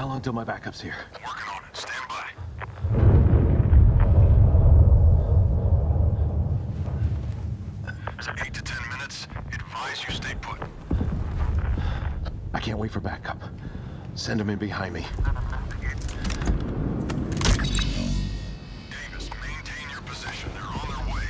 How long till my backup's here? Working on it. Stand by. It's 8 to 10 minutes. Advise you stay put. I can't wait for backup. Send them in behind me. Davis, maintain your position. They're on their way.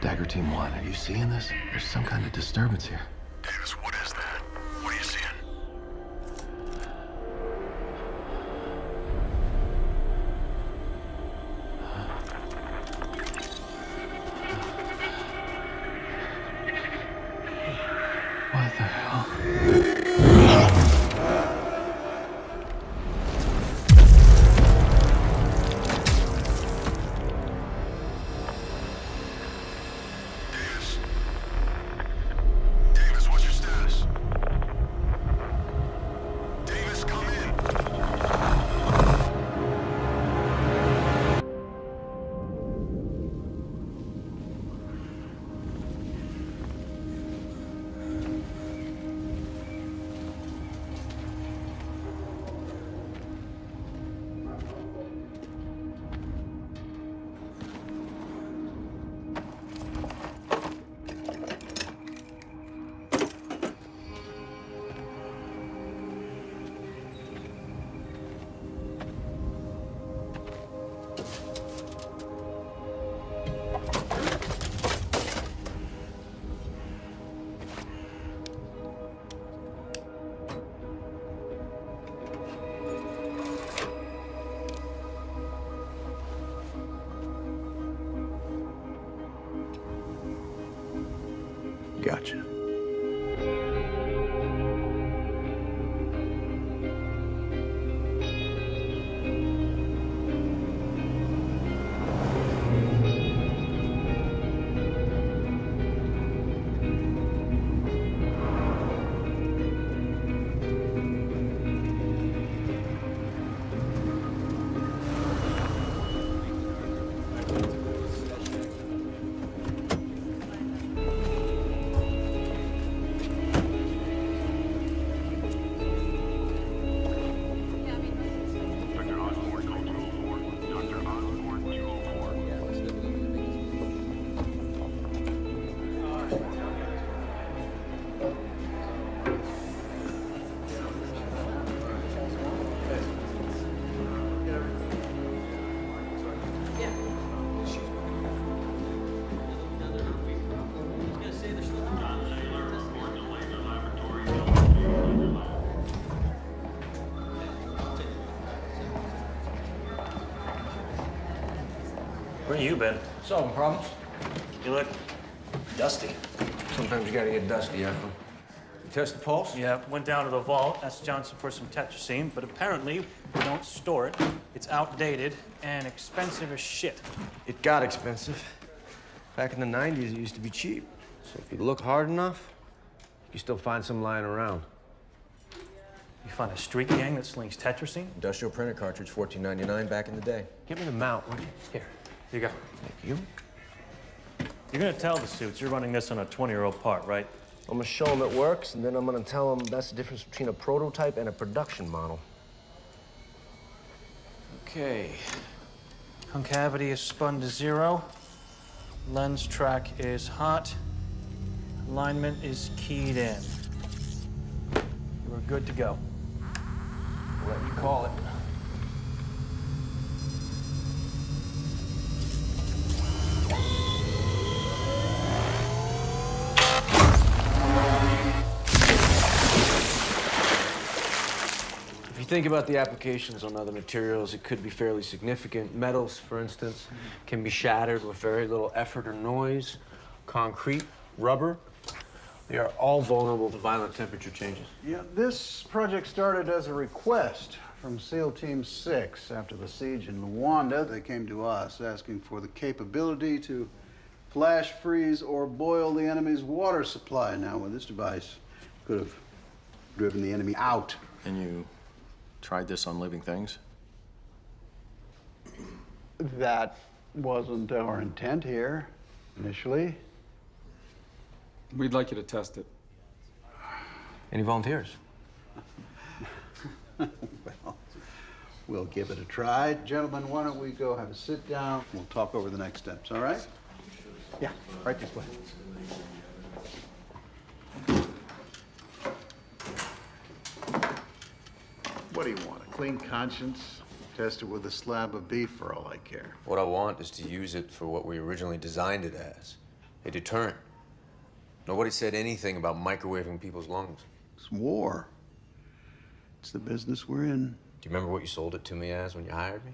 Dagger Team 1, are you seeing this? There's some kind of disturbance here. Davis, what is that? What are you seeing? What the hell? Davis. Davis, what's your status? Davis, come in. Gotcha. Dr. Osborne, code 204. Dr. Osborne, 204. Where you been? Solving problems. You look dusty. Sometimes you gotta get dusty, Efren. Test the pulse? Yeah, went down to the vault, asked Johnson for some tetracycline, but apparently we don't store it. It's outdated and expensive as shit. It got expensive. Back in the 90s, it used to be cheap. So if you look hard enough, you can still find some lying around. You find a street gang that slings tetracycline? Industrial printer cartridge, $14.99 back in the day. Give me the mount, would you? Here, you go. Thank you. You're gonna tell the suits you're running this on a 20-year-old part, right? I'm gonna show them it works, and then I'm gonna tell them that's the difference between a prototype and a production model. Okay. Concavity is spun to 0. Lens track is hot. Alignment is keyed in. You are good to go. What you call it. If you think about the applications on other materials, it could be fairly significant. Metals, for instance, can be shattered with very little effort or noise. Concrete, rubber, they are all vulnerable to violent temperature changes. Yeah, this project started as a request from SEAL Team 6. After the siege in Luanda, they came to us asking for the capability to flash freeze or boil the enemy's water supply. Now, with this device, could have driven the enemy out. And you tried this on living things? That wasn't our intent here, initially. We'd like you to test it. Any volunteers? Well, we'll give it a try. Gentlemen, why don't we go have a sit down? We'll talk over the next steps, all right? Yeah, right this way. What do you want, a clean conscience? Test it with a slab of beef for all I care. What I want is to use it for what we originally designed it as, a deterrent. Nobody said anything about microwaving people's lungs. It's war. It's the business we're in. Do you remember what you sold it to me as when you hired me?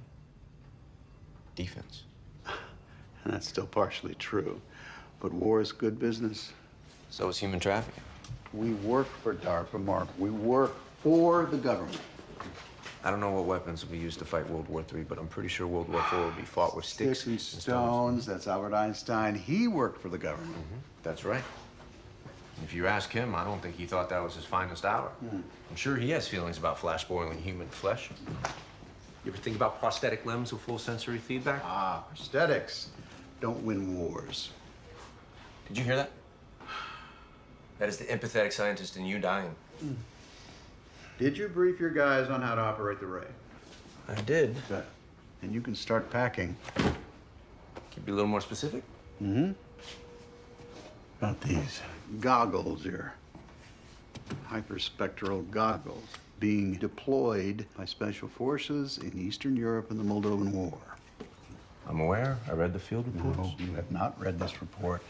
Defense. And that's still partially true. But war is good business. So is human trafficking. We work for DARPA, Mark. We work for the government. I don't know what weapons will be used to fight World War III, but I'm pretty sure World War IV will be fought with sticks and stones. That's Albert Einstein. He worked for the government. That's right. If you ask him, I don't think he thought that was his finest hour. I'm sure he has feelings about flash boiling human flesh. You ever think about prosthetic limbs with full sensory feedback? Ah, prosthetics don't win wars. Did you hear that? That is the empathetic scientist in you dying. Did you brief your guys on how to operate the ray? I did. Good. And you can start packing. Can you be a little more specific? About these goggles here. Hyperspectral goggles being deployed by special forces in Eastern Europe in the Moldovan War. I'm aware. I read the field reports. No, you have not read this report.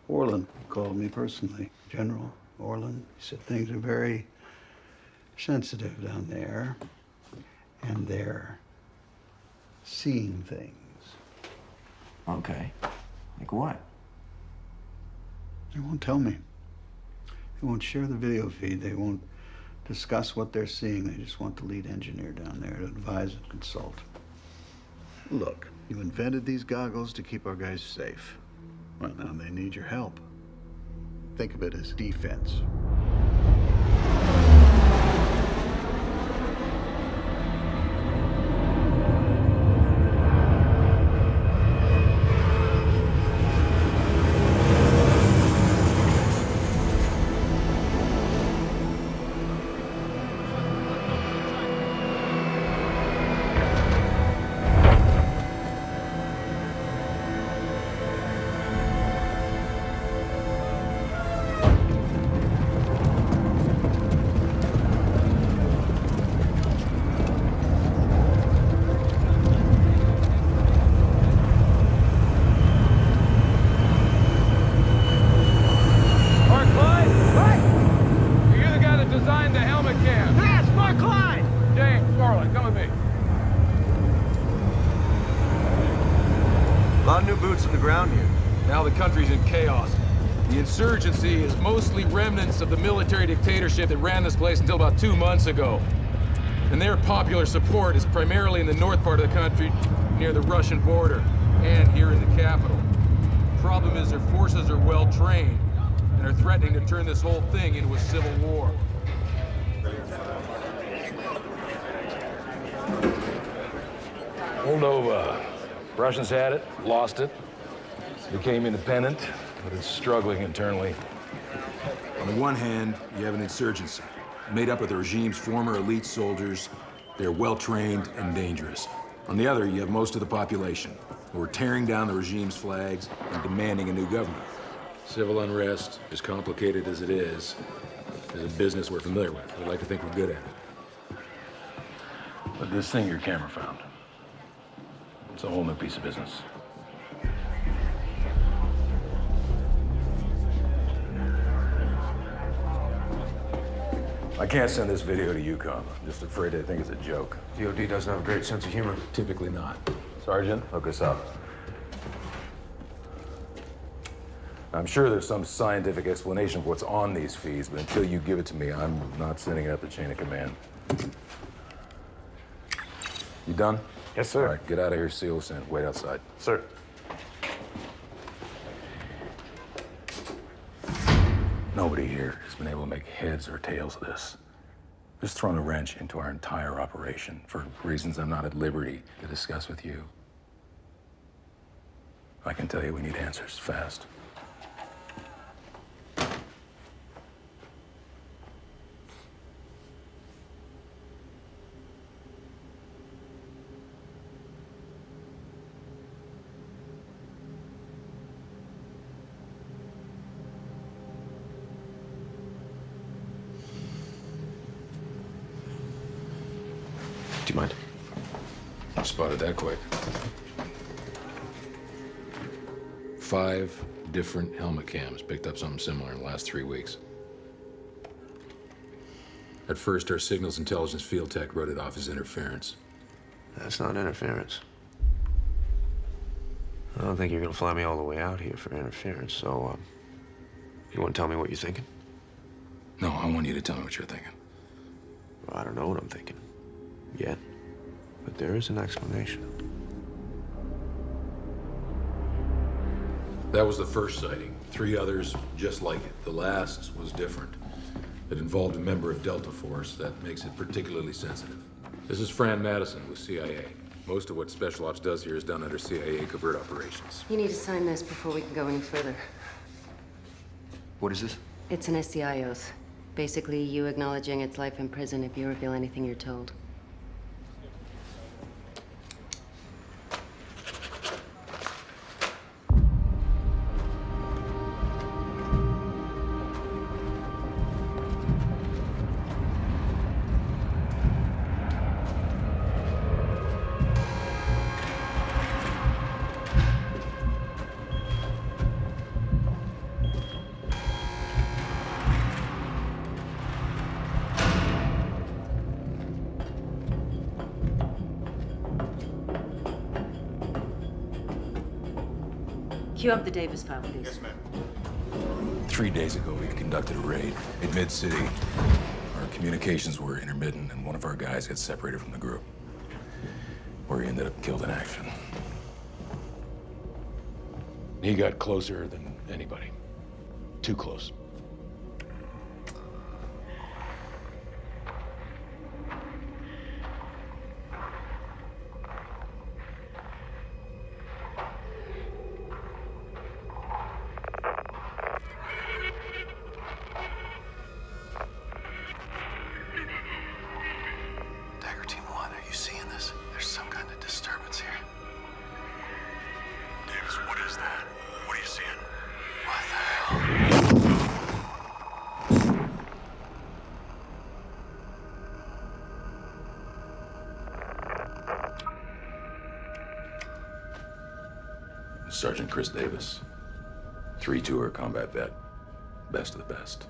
Orland called me personally. General Orland. He said things are very sensitive down there. And they're seeing things. Okay. Like what? They won't tell me. They won't share the video feed. They won't discuss what they're seeing. They just want the lead engineer down there to advise and consult. Look, you invented these goggles to keep our guys safe. Well, now they need your help. Think of it as defense. Mark Klein? Right! You're the guy that designed the helmet cam. Yes, Mark Klein! James, Garland, come with me. A lot of new boots on the ground here. Now the country's in chaos. The insurgency is mostly remnants of the military dictatorship that ran this place until about 2 months ago. And their popular support is primarily in the north part of the country, near the Russian border, and here in the capital. Problem is their forces are well trained and are threatening to turn this whole thing into a civil war. Moldova. Russians had it, lost it, became independent, but it's struggling internally. On the one hand, you have an insurgency made up of the regime's former elite soldiers. They're well-trained and dangerous. On the other, you have most of the population who are tearing down the regime's flags and demanding a new government. Civil unrest, as complicated as it is a business we're familiar with. We'd like to think we're good at it. But this thing your camera found, it's a whole new piece of business. I can't send this video to UCOM. I'm just afraid they think it's a joke. DOD doesn't have a great sense of humor. Typically not. Sergeant, hook us up. I'm sure there's some scientific explanation for what's on these feeds, but until you give it to me, I'm not sending it up the chain of command. You done? Yes, sir. All right, get out of here, seal us in. Wait outside. Sir. Nobody here has been able to make heads or tails of this. Just thrown a wrench into our entire operation for reasons I'm not at liberty to discuss with you. I can tell you we need answers fast. Do you mind? Spotted that quick. 5 different helmet cams picked up something similar in the last 3 weeks. At first, our signals intelligence field tech wrote it off as interference. That's not interference. I don't think you're gonna fly me all the way out here for interference, so, you wanna tell me what you're thinking? No, I want you to tell me what you're thinking. Well, I don't know what I'm thinking. Yet. But there is an explanation. That was the first sighting. 3 others just like it. The last was different. It involved a member of Delta Force. That makes it particularly sensitive. This is Fran Madison with CIA. Most of what Special Ops does here is done under CIA covert operations. You need to sign this before we can go any further. What is this? It's an SCI oath. Basically, you acknowledging its life in prison if you reveal anything you're told. Cue up the Davis file, please. Yes, ma'am. 3 days ago, we conducted a raid in Mid-City. Our communications were intermittent, and one of our guys got separated from the group, where he ended up killed in action. He got closer than anybody. Too close. Dagger Team 1, are you seeing this? There's some kind of disturbance here. Davis, what is that? What are you seeing? What the hell? Sergeant Chris Davis. 3-tour combat vet. Best of the best.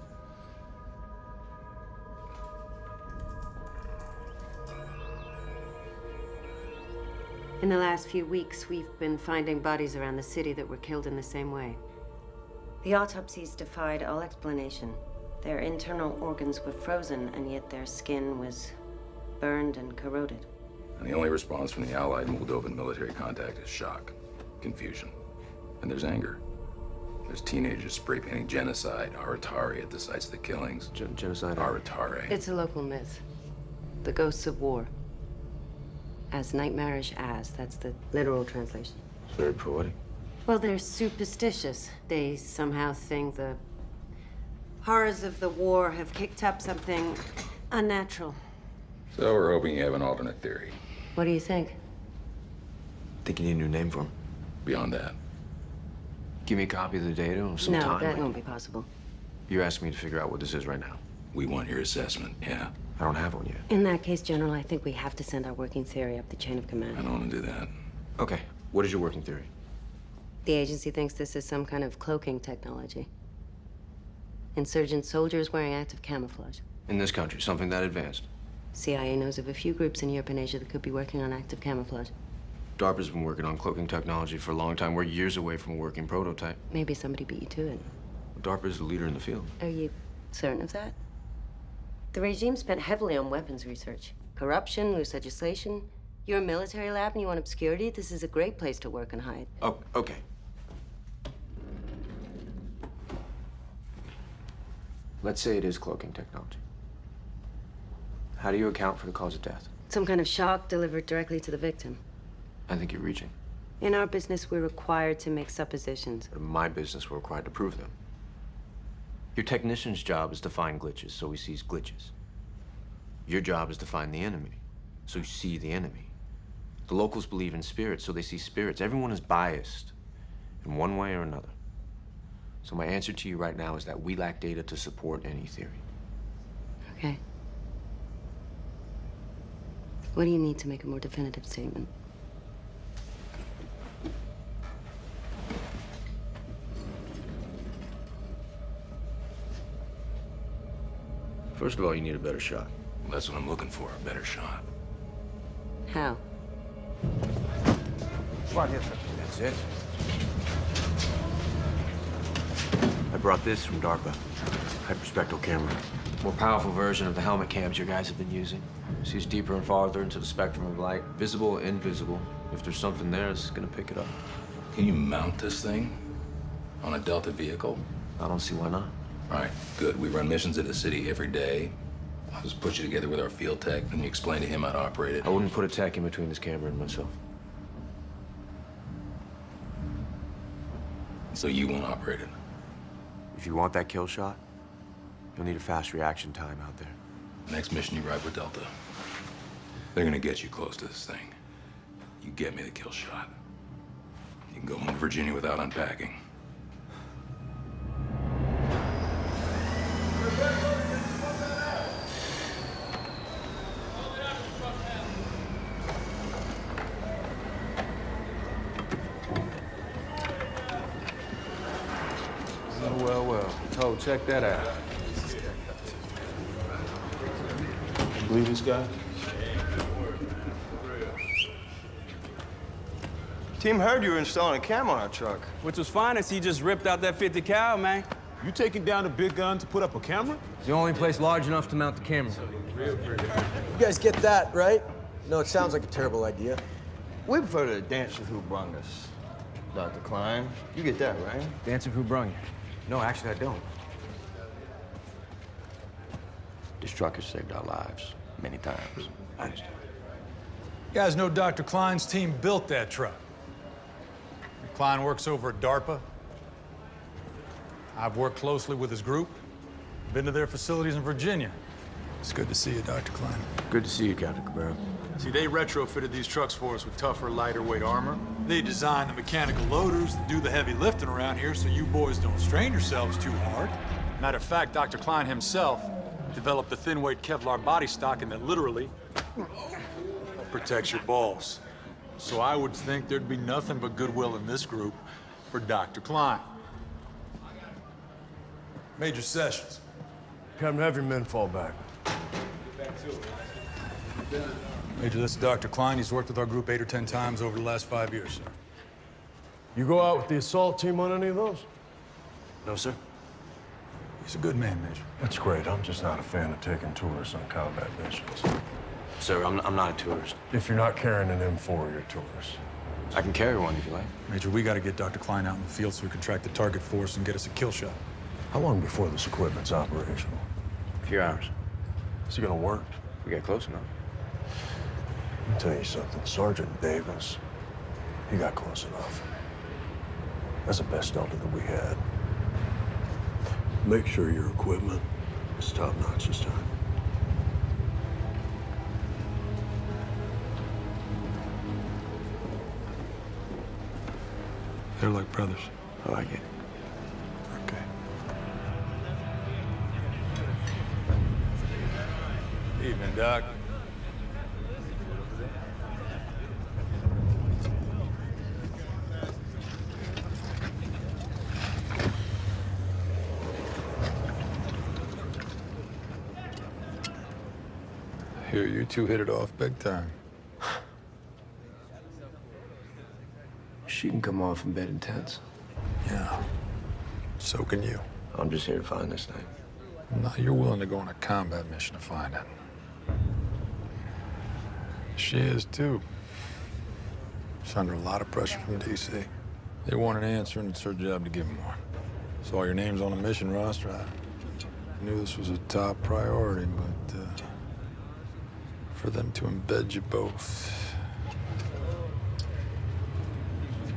In the last few weeks, we've been finding bodies around the city that were killed in the same way. The autopsies defied all explanation. Their internal organs were frozen, and yet their skin was burned and corroded. And the only response from the Allied Moldovan military contact is shock, confusion, and there's anger. There's teenagers spray painting genocide, Aratari at the sites of the killings. Genocide? Aratari. It's a local myth. The ghosts of war. As nightmarish as, that's the literal translation. It's very poetic. Well, they're superstitious. They somehow think the horrors of the war have kicked up something unnatural. So we're hoping you have an alternate theory. What do you think? Think you need a new name for him? Beyond that, Give me a copy of the data and some No, time? that won't be possible. You're asking me to figure out what this is right now. We want your assessment, yeah. I don't have one yet. In that case, General, I think we have to send our working theory up the chain of I command. don't want to do that. Okay, what is your working theory? The agency thinks this is some kind of cloaking technology. Insurgent soldiers wearing active camouflage. In this country, something that advanced. CIA knows of a few groups in Europe and Asia that could be working on active camouflage. DARPA's been working on cloaking technology for a long time. We're years away from a working prototype. Maybe somebody beat you to it. DARPA is the leader in the field. Are you certain of that? The regime spent heavily on weapons research. Corruption, loose legislation. You're a military lab and you want obscurity? This is a great place to work and hide. Oh, okay. Let's say it is cloaking technology. How do you account for the cause of death? Some kind of shock delivered directly to the victim. I think you're reaching. In our business, we're required to make suppositions. In my business, we're required to prove them. Your technician's job is to find glitches, so he sees glitches. Your job is to find the enemy, so you see the enemy. The locals believe in spirits, so they see spirits. Everyone is biased in one way or another. So my answer to you right now is that we lack data to support any theory. Okay. What do you need to make a more definitive statement? First of all, you need a better shot. That's what I'm looking for, a better shot. How? That's it. I brought this from DARPA. Hyperspectral camera. More powerful version of the helmet cams your guys have been using. Sees deeper and farther into the spectrum of light. Visible, invisible. If there's something there, it's gonna pick it up. Can you mount this thing on a Delta vehicle? I don't see why not. All right, good. We run missions in the city every day. I'll just put you together with our field tech, and you explain to him how to operate it. I wouldn't put a tech in between this camera and myself. So you won't operate it. If you want that kill shot, you'll need a fast reaction time out there. Next mission you ride with Delta. They're gonna get you close to this thing. You get me the kill shot. You can go home to Virginia without unpacking. Well, well. Oh, check that out. You believe this guy? Team heard you were installing a cam on our truck. Which was fine as he just ripped out that 50 cal, man. You taking down a big gun to put up a camera? It's the only place large enough to mount the camera. You guys get that, right? No, it sounds like a terrible idea. We prefer to dance with who brung us. Dr. Klein, you get that, right? Dance of who brung you? No, actually, I don't. This truck has saved our lives many times. I understand. You guys know Dr. Klein's team built that truck. Klein works over at DARPA. I've worked closely with his group. Been to their facilities in Virginia. It's good to see you, Dr. Klein. Good to see you, Captain Cabrera. See, they retrofitted these trucks for us with tougher, lighter weight armor. They designed the mechanical loaders that do the heavy lifting around here so you boys don't strain yourselves too hard. Matter of fact, Dr. Klein himself developed the thin weight Kevlar body stocking that literally protects your balls. So I would think there'd be nothing but goodwill in this group for Dr. Klein. Major Sessions. Captain, have your men fall back. Major, this is Dr. Klein. He's worked with our group 8 or 10 times over the last 5 years, sir. You go out with the assault team on any of those? No, sir. He's a good man, Major. That's great. I'm just not a fan of taking tourists on combat missions. Sir, I'm not a tourist. If you're not carrying an M4, you're a tourist. I can carry one if you like. Major, we got to get Dr. Klein out in the field so we can track the target for us and get us a kill shot. How long before this equipment's operational? A few hours. Is it gonna work? We get close enough. Let me tell you something. Sergeant Davis, he got close enough. That's the best Delta that we had. Make sure your equipment is top-notch this time. They're like brothers. I like it. Okay. Evening, Doc. Here, you two hit it off big time. She can come off in bed in tents. Yeah. So can you. I'm just here to find this thing. No, you're willing to go on a combat mission to find it. She is, too. She's under a lot of pressure from D.C. They want an answer, and it's her job to give them one. Saw your names on the mission roster. I knew this was a top priority, but for them to embed you both.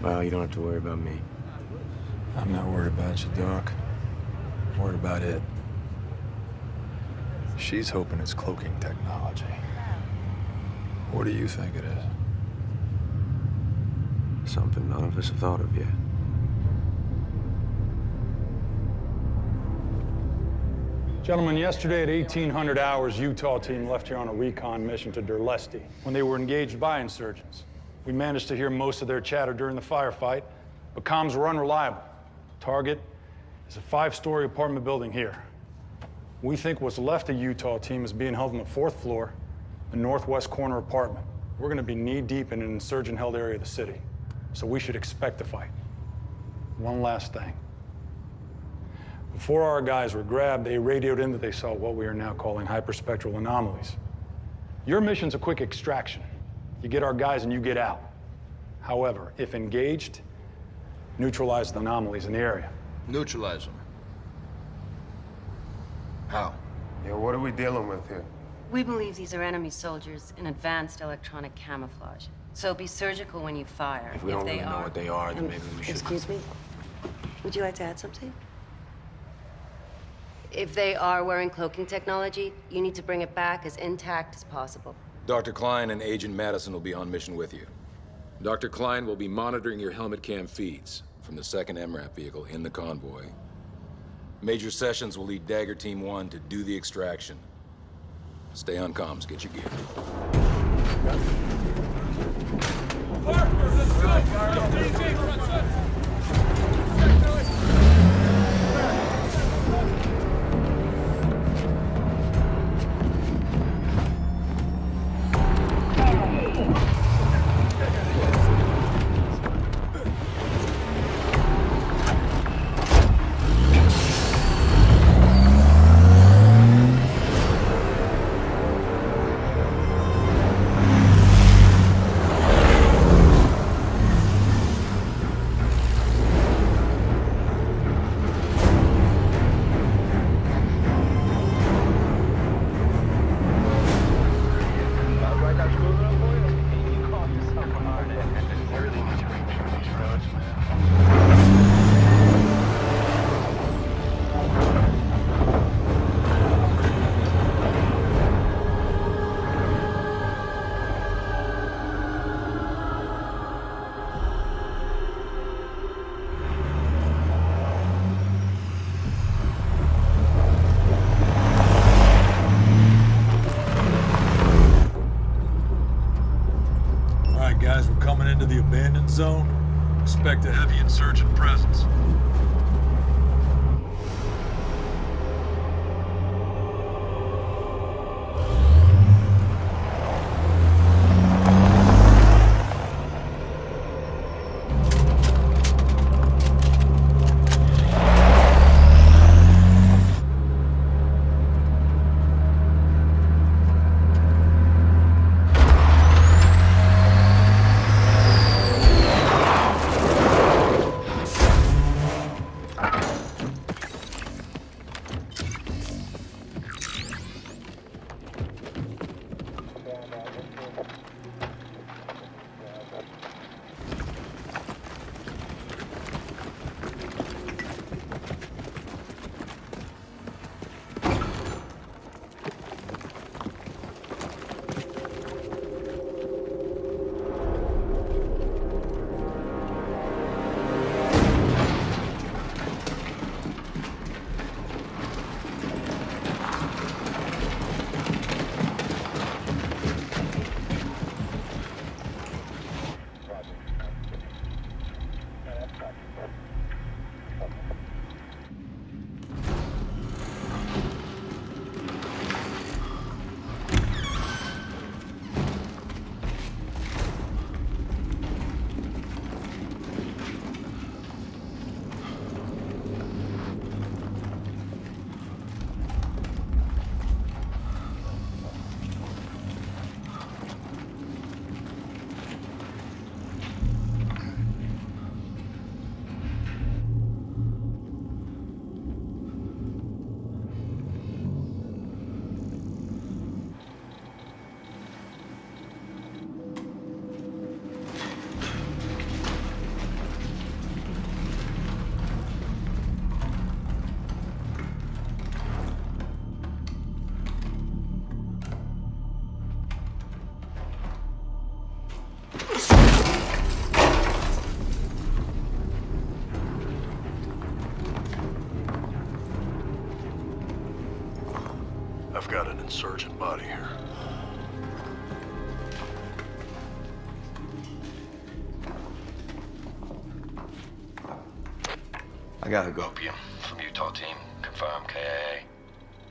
Well, you don't have to worry about me. I'm not worried about you, Doc. I'm worried about it. She's hoping it's cloaking technology. What do you think it is? Something none of us have thought of yet. Gentlemen, yesterday at 1800 hours, Utah team left here on a recon mission to Durlesti when they were engaged by insurgents. We managed to hear most of their chatter during the firefight, but comms were unreliable. Target is a 5-story apartment building here. We think what's left of Utah team is being held on the 4th floor, the northwest corner apartment. We're gonna be knee-deep in an insurgent-held area of the city, so we should expect a fight. One last thing. Before our guys were grabbed, they radioed in that they saw what we are now calling hyperspectral anomalies. Your mission's a quick extraction. You get our guys and you get out. However, if engaged, neutralize the anomalies in the area. Neutralize them. How? Yeah, what are we dealing with here? We believe these are enemy soldiers in advanced electronic camouflage. So be surgical when you fire. If we don't really know what they are, then maybe we should. Excuse me? Would you like to add something? If they are wearing cloaking technology, you need to bring it back as intact as possible. Dr. Klein and Agent Madison will be on mission with you. Dr. Klein will be monitoring your helmet cam feeds from the 2nd MRAP vehicle in the convoy. Major Sessions will lead Dagger Team 1 to do the extraction. Stay on comms, get your gear. Guys, we're coming into the abandoned zone. Expect a heavy insurgent presence. I've got an insurgent body here. I got Opium from Utah team. Confirm KIA.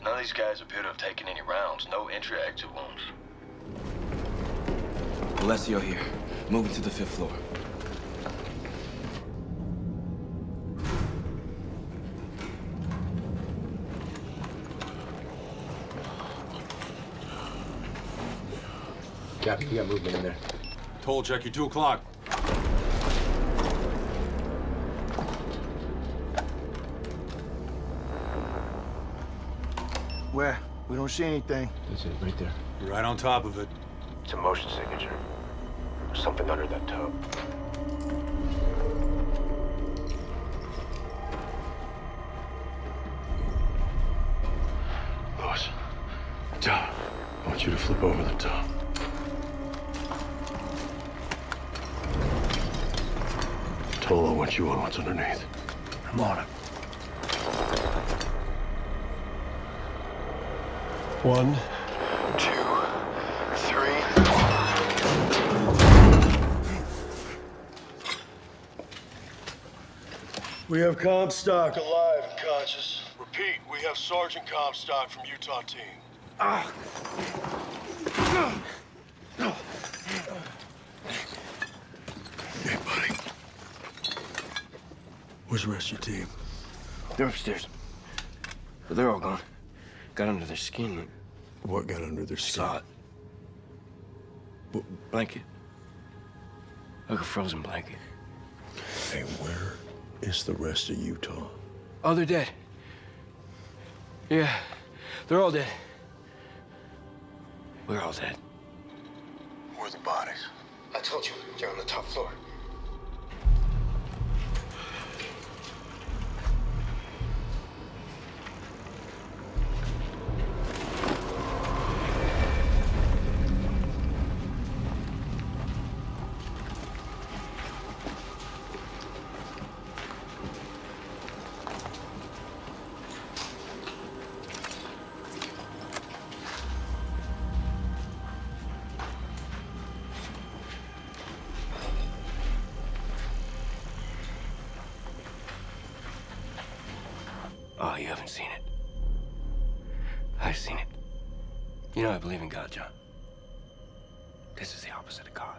None of these guys appear to have taken any rounds. No entry-exit wounds. Alessio here. Moving to the 5th floor. Captain, you got movement in there. Toll check, you 2 o'clock. Where? We don't see anything. That's it, right there. You're right on top of it. It's a motion signature. There's something under that tub. Lewis, John, I want you to flip over the tub. Toll, I want you on what's underneath. I'm on it. 1, 2, 3. We have Comstock alive and conscious. Repeat, we have Sergeant Comstock from Utah team. Hey, buddy. Where's the rest of your team? They're upstairs. But they're all gone. Got under their skin. What got under their skin? Saw it. Blanket. Like a frozen blanket. Hey, where is the rest of Utah? Oh, they're dead. Yeah, they're all dead. We're all dead. Where are the bodies? I told you, they're on the top floor. Oh, you haven't seen it. I've seen it. You know I believe in God, John. This is the opposite of God.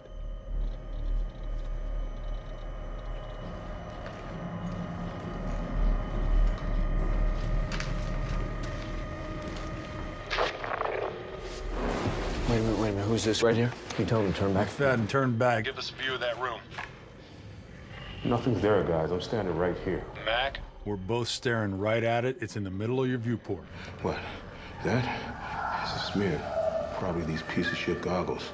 Wait a minute. Who's this right here? Can you tell him to turn back? McFadden, turn back. Give us a view of that room. Nothing's there, guys. I'm standing right here. Mac, we're both staring right at it. It's in the middle of your viewport. What? That? It's a smear. Probably these piece of shit goggles.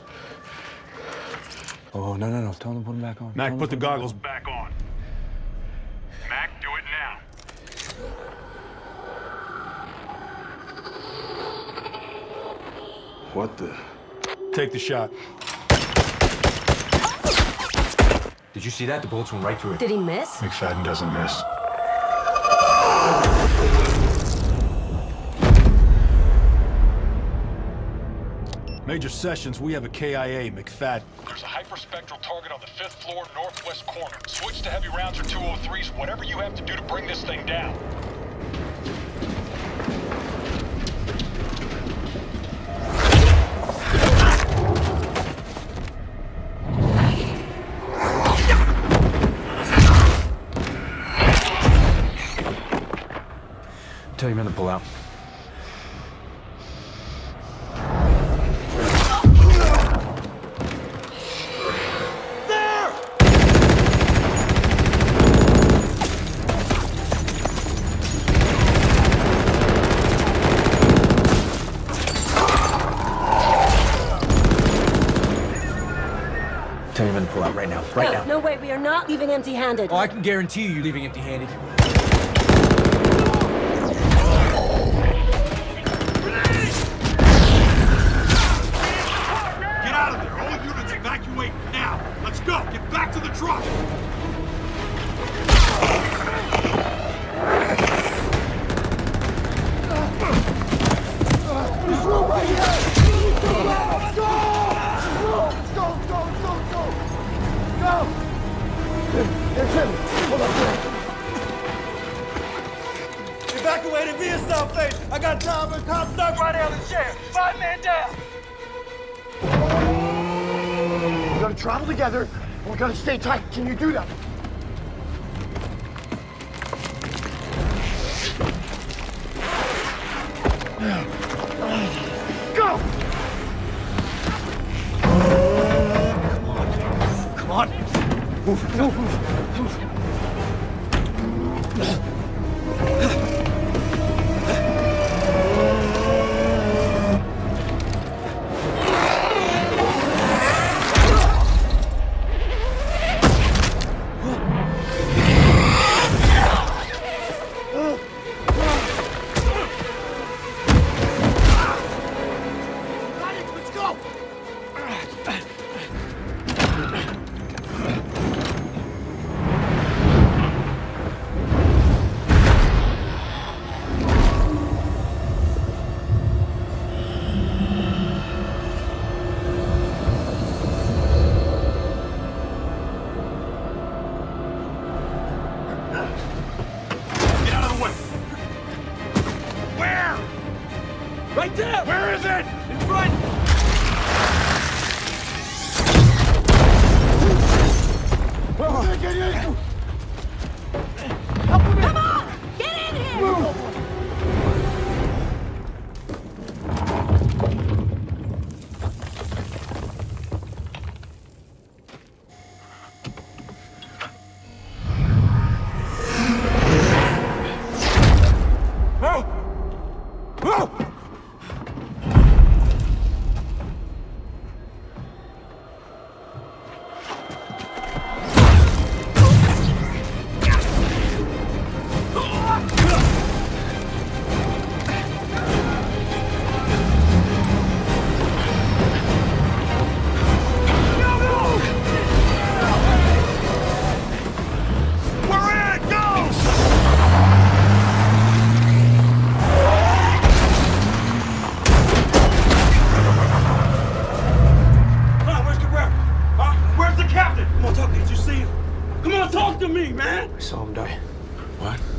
Oh, no. Tell him to put them back on. Mac, put the goggles back on. Mac, do it now. What the? Take the shot. Did you see that? The bullets went right through it. Did he miss? McFadden doesn't miss. Major Sessions, we have a KIA, McFadden. There's a hyperspectral target on the 5th floor northwest corner. Switch to heavy rounds or 203s, whatever you have to do to bring this thing down. Tell your men to pull out. Tell your men to pull out right now. Right now. No way, we are not leaving empty-handed. Oh, I can guarantee you're leaving empty-handed. Get out of there! All units evacuate now! Let's go! Get back to the truck! This Hold up there. Evacuated via South Face. I got time for a cop stuck right out of the chair. 5 men down. We gotta travel together, and we gotta stay tight. Can you do that? Go! Come on. Move, move, move. Right there! Where is it? In front! Where did get in? Help him in! Come on! Get in here! Move!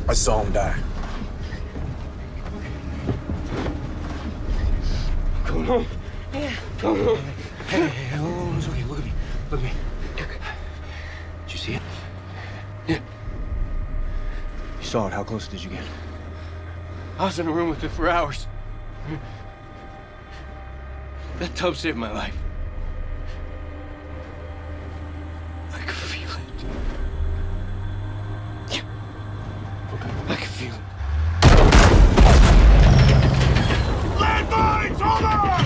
I saw him die. Come on. Yeah. Come on. Hey, oh, it's okay. Look at me. Look at me. Did you see it? Yeah. You saw it. How close did you get? I was in a room with it for hours. That tub saved my life. I could feel it. Yeah. I could feel it. Landmines! Hold on!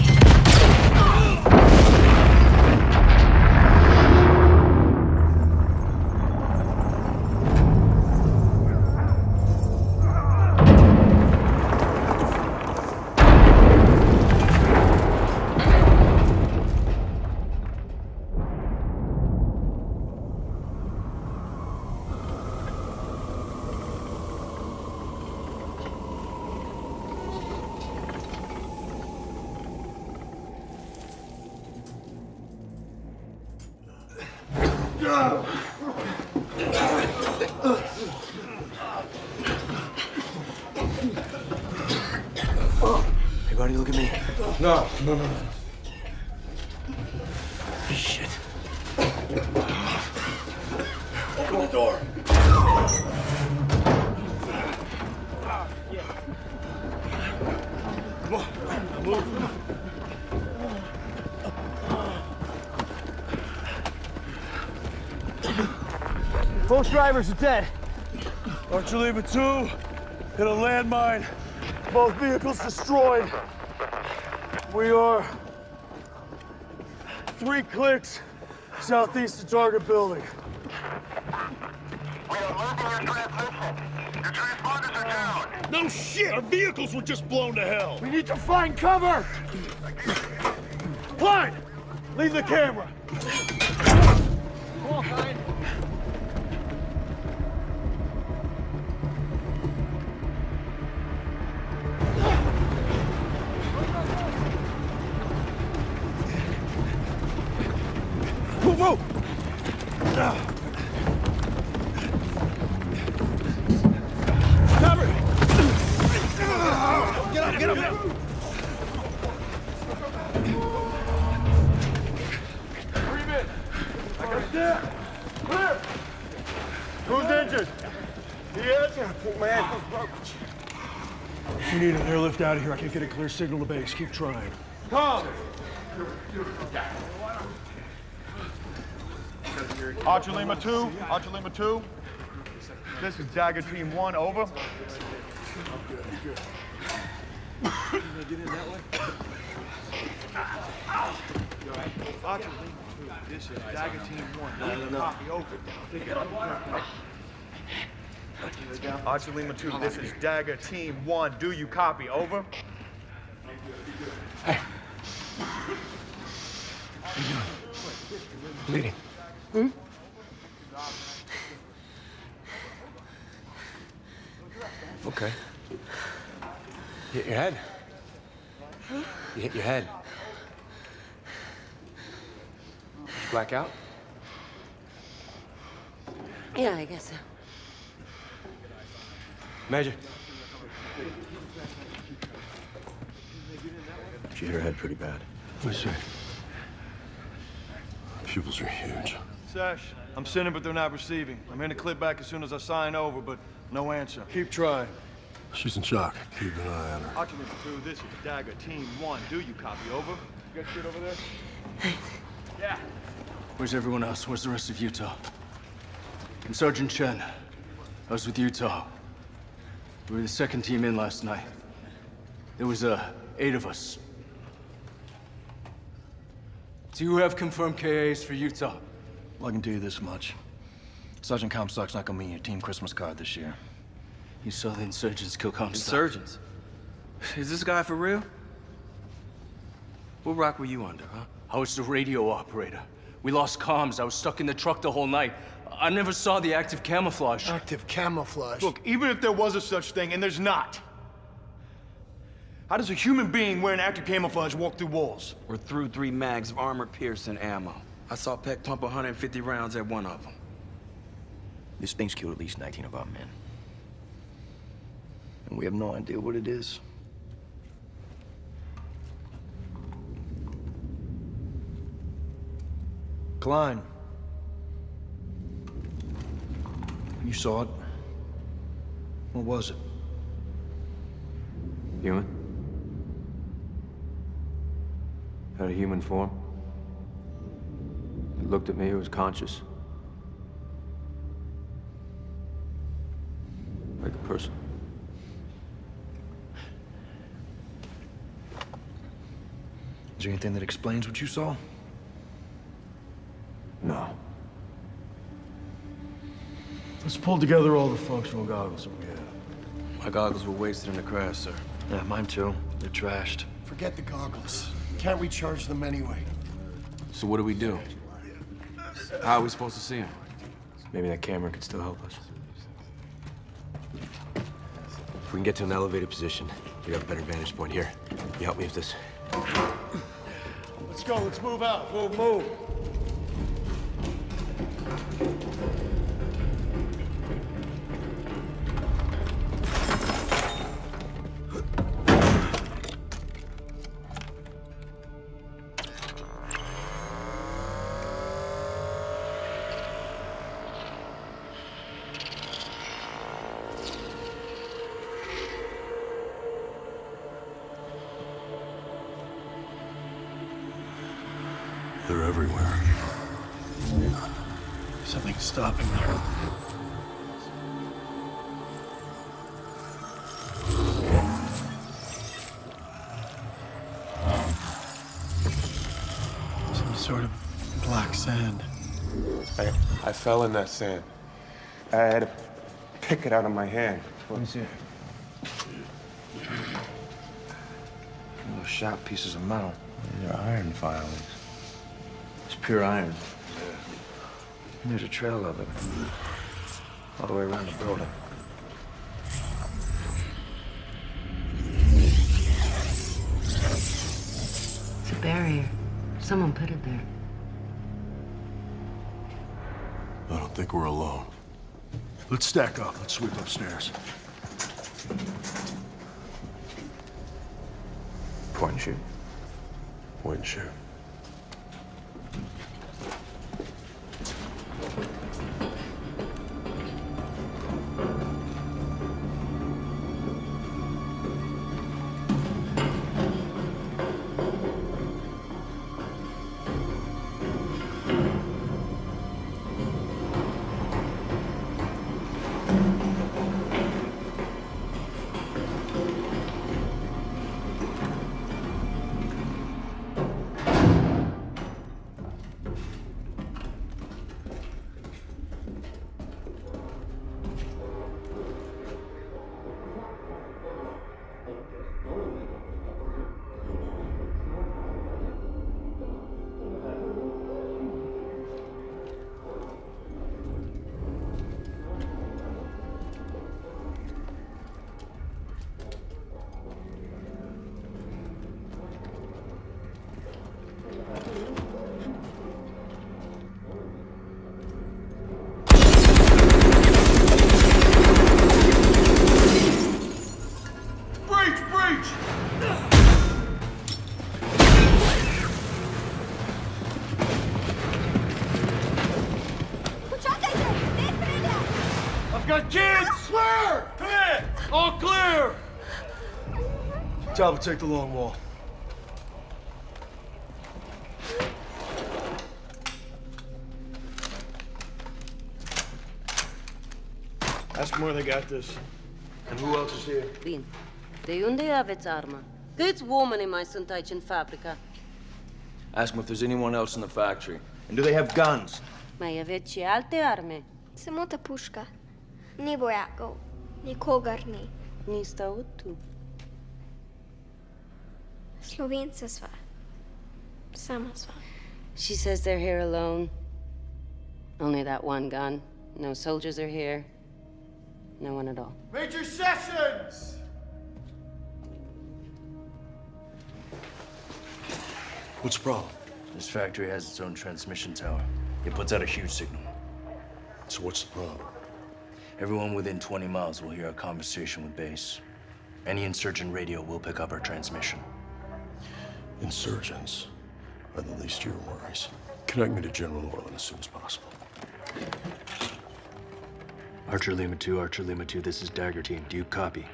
Hey, buddy, look at me. No. Shit. Open the door. Come on, move. Both drivers are dead. Archuleta 2 hit a landmine. Both vehicles destroyed. We are 3 clicks southeast of target building. We are losing your transmission. Your transponders are down. No shit! Our vehicles were just blown to hell. We need to find cover. Clyde, leave the camera. Come on, Clyde. Move! Who's injured? He is? My ankle's broke. We need an airlift out of here. I can't get a clear signal to base. Keep trying. Come! Archer Lima 2, Archer Lima 2. This is Dagger Team 1, over. Archer Lima 2, this is Dagger Team 1. Copy, over. Archer Lima 2, this is Dagger Team 1. Do you copy? Over. Hey. Bleeding. Hmm? Okay. You hit your head. Huh? You hit your head. Did you black out? Yeah, I guess so. Major. She hit her head pretty bad. What is it? Pupils are huge. Sash, I'm sending, but they're not receiving. I'm in to clip back as soon as I sign over, but no answer. Keep trying. She's in shock. Keep an eye on her. Archer Lima 2, this is Dagger Team 1. Do you copy? Over. You got shit over there? Yeah. Where's everyone else? Where's the rest of Utah? I'm Sergeant Chen. I was with Utah. We were the second team in last night. There was 8 of us. Do you have confirmed KAs for Utah? Well, I can tell you this much. Sergeant Comstock's not gonna be in your team Christmas card this year. You saw the insurgents kill Comstock. Insurgents? Is this guy for real? What rock were you under, huh? I was the radio operator. We lost comms. I was stuck in the truck the whole night. I never saw the active camouflage. Active camouflage? Look, even if there was a such thing, and there's not, how does a human being wearing active camouflage walk through walls? We're through 3 mags of armor-piercing ammo. I saw Peck pump 150 rounds at one of them. This thing's killed at least 19 of our men. And we have no idea what it is. Klein. You saw it. What was it? Human? Had a human form. It looked at me, it was conscious. Like a person. Is there anything that explains what you saw? No. Let's pull together all the functional goggles that we have. My goggles were wasted in the crash, sir. Yeah, mine too. They're trashed. Forget the goggles. Can't recharge them anyway. So what do we do? How are we supposed to see him? Maybe that camera could still help us. If we can get to an elevated position, we have a better vantage point here. You help me with this. Let's go, let's move out. Move. They're everywhere. Something's stopping them. Some sort of black sand. I fell in that sand. I had to pick it out of my hand. Let me see it. Little sharp pieces of metal. These are iron filings. It's pure iron. And there's a trail of it. All the way around the building. It's a barrier. Someone put it there. I don't think we're alone. Let's stack up. Let's sweep upstairs. Point and shoot. Point and shoot. got kids! Clear! Clear! All clear! Talbot, take the long wall. Ask them where they got this. And who else is here? Bine. De unde aveți armă? Câți oameni mai sunt aici în fabrică? Ask them if there's anyone else in the factory. And do they have guns? Mai aveți și alte arme? Samo ta puška. Ni vojakov. Nikogar ni. Niste od tu. Slovenca sva. Sama sva. She says they're here alone. Only that one gun. No soldiers are here. No one at all. Major Sessions! What's the problem? This factory has its own transmission tower. It puts out a huge signal. So what's the problem? Everyone within 20 miles will hear a conversation with base. Any insurgent radio will pick up our transmission. Insurgents are the least of your worries. Connect me to General Orland as soon as possible. Archer Lima 2, Archer Lima 2, this is Dagger Team. Do you copy?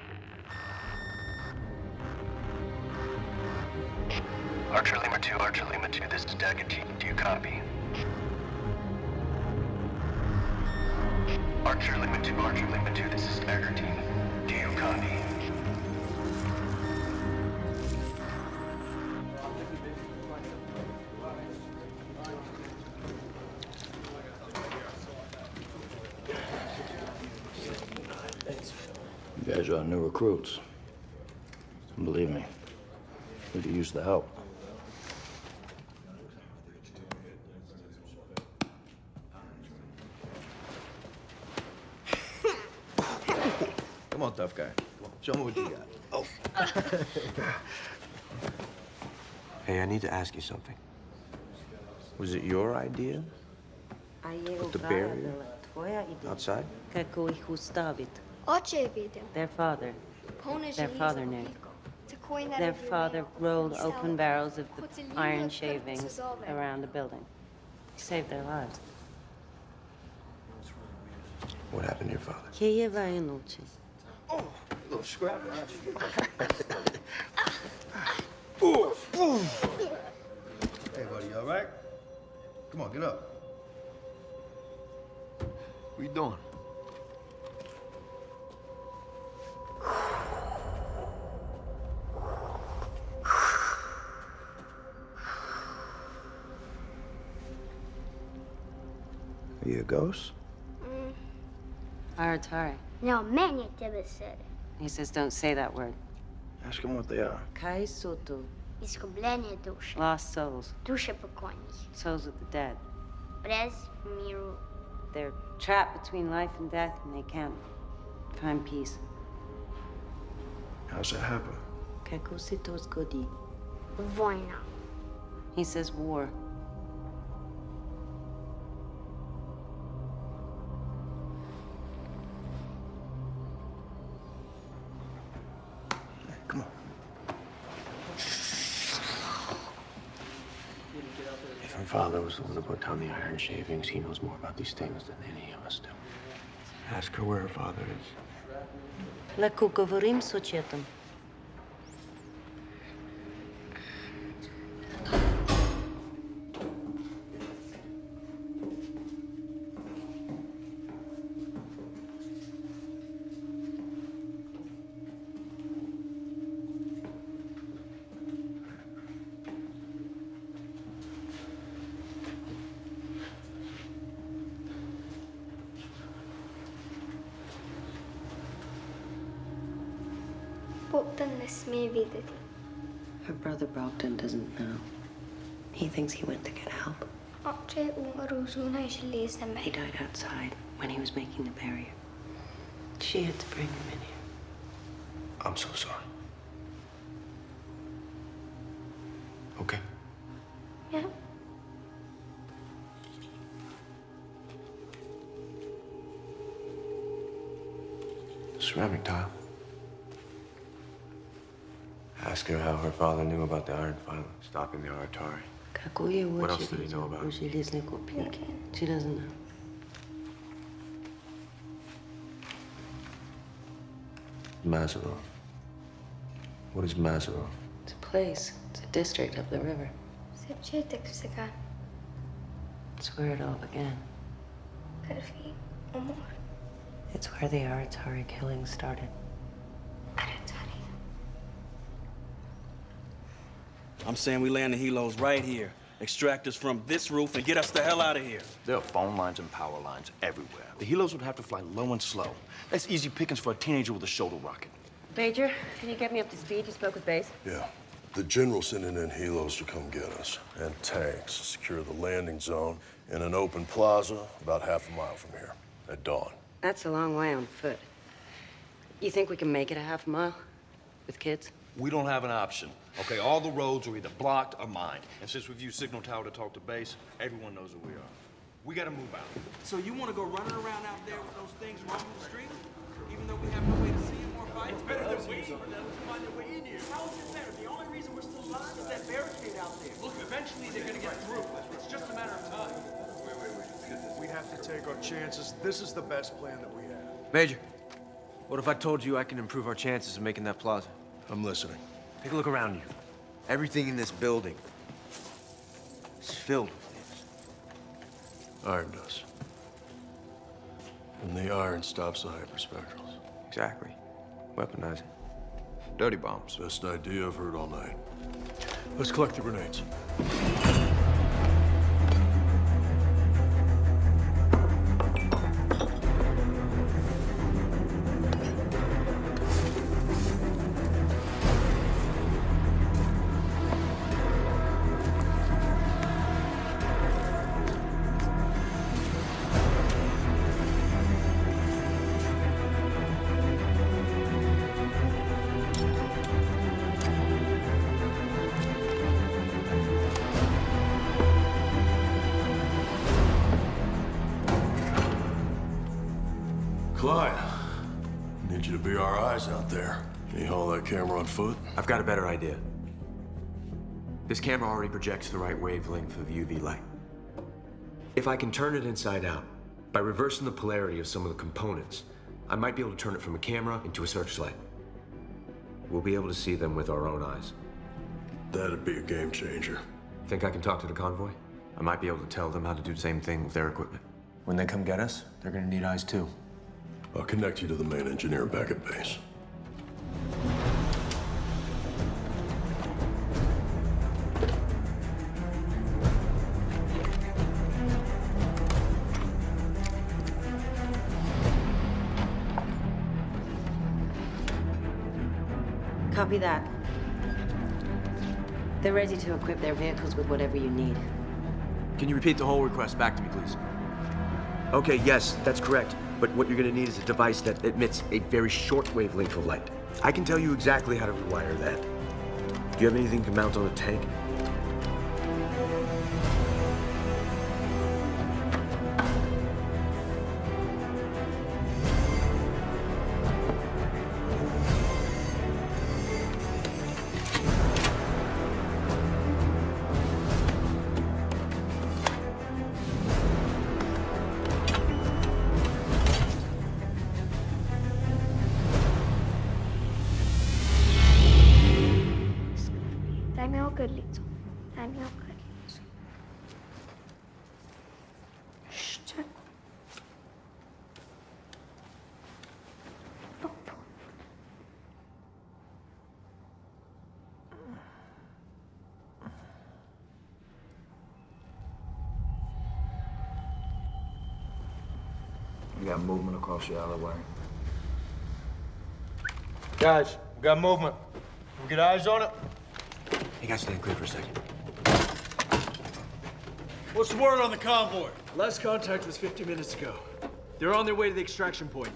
Archer Lima 2, Archer Lima 2, this is Dagger Team. Do you copy? Archer Lima 2, Archer Lima 2, this is Dagger Team. Do you copy? You guys are new recruits. And believe me, we could use the help. Come on, tough guy. Come on, show me what you got. Oh. Hey, I need to ask you something. Was it your idea? Put the barrier outside? Kako ih ustavit? Oče je videl. Their father. Pone Their želi father za knew. obliko. Tako je Their naredil father neko. rolled Ni stalo. open barrels of the Poceljivna iron krv se shavings zove. around the building. He saved their lives. What happened to your father? Kje je vajen oče? Oh, little scrap. Hey, buddy, you all right? Come on, get up. What you doing? Are you a ghost? Aratari. No, meni tebe sere. He says don't say that word. Ask them what they are. Kai soto. Izgubljene duše. Lost souls. Duše pokojnih. Souls of the dead. Brez miru. They're trapped between life and death and they can't find peace. How's that happen? Kako se to zgodi? Vojna. He says war. If my father was the one who put down the iron shavings, he knows more about these things than any of us do. Ask her where her father is. Лако говорим с отчетом. Bogdan ne sme videti. Her brother Brogdon doesn't know. He thinks he went to get help. Oče je umrl zunaj železne He meje. died outside when he was making the barrier. She had to bring him in here. I'm so sorry. Okay. Ja. Ceramic tile. Ask her how her father knew about the iron filing, stopping the Aratari. Kako je What else oče did he know videl about u it? železne kopijke? She doesn't know. Mazarov. What is Mazarov? It's a place. It's a district up the river. سبجيتك في سكان. It's where it all began. كان في أمور. It's where the Aratari killing started. I'm saying we land the helos right here. Extract us from this roof and get us the hell out of here. There are phone lines and power lines everywhere. The helos would have to fly low and slow. That's easy pickings for a teenager with a shoulder rocket. Major, can you get me up to speed? You spoke with Base? Yeah. The general's sending in helos to come get us, and tanks to secure the landing zone in an open plaza about half a mile from here, at dawn. That's a long way on foot. You think we can make it a half mile with kids? We don't have an option. Okay, all the roads are either blocked or mined. And since we've used Signal Tower to talk to base, everyone knows who we are. We gotta move out. So you want to go running around out there with those things roaming the streets? Even though we have no way to see them or fight? It's better than waiting for them to find their way in here. How is it better? The only reason we're still alive is that barricade out there. Look, eventually they're gonna get through. It's just a matter of time. Wait. We have to take our chances. This is the best plan that we have. Major, what if I told you I can improve our chances of making that plaza? I'm listening. Take a look around you. Everything in this building is filled with these. Iron does. And the iron stops the hyperspectrals. Exactly. Weaponize it. Dirty bombs. Best idea I've heard all night. Let's collect the grenades. Clyde, need you to be our eyes out there. Can you haul that camera on foot? I've got a better idea. This camera already projects the right wavelength of UV light. If I can turn it inside out, by reversing the polarity of some of the components, I might be able to turn it from a camera into a searchlight. We'll be able to see them with our own eyes. That'd be a game changer. Think I can talk to the convoy? I might be able to tell them how to do the same thing with their equipment. When they come get us, they're gonna need eyes too. I'll connect you to the main engineer back at base. Copy that. They're ready to equip their vehicles with whatever you need. Can you repeat the whole request back to me, please? Okay, yes, that's correct. But what you're gonna need is a device that emits a very short wavelength of light. I can tell you exactly how to rewire that. Do you have anything you can mount on a tank? Daj-mi okedlicu. Daj mi okedlicu. Jeszcze. We got movement across the alleyway. Guys, we got movement. Can we get eyes on it? Hey guys, stand clear for a second. What's the word on the convoy? Last contact was 50 minutes ago. They're on their way to the extraction point.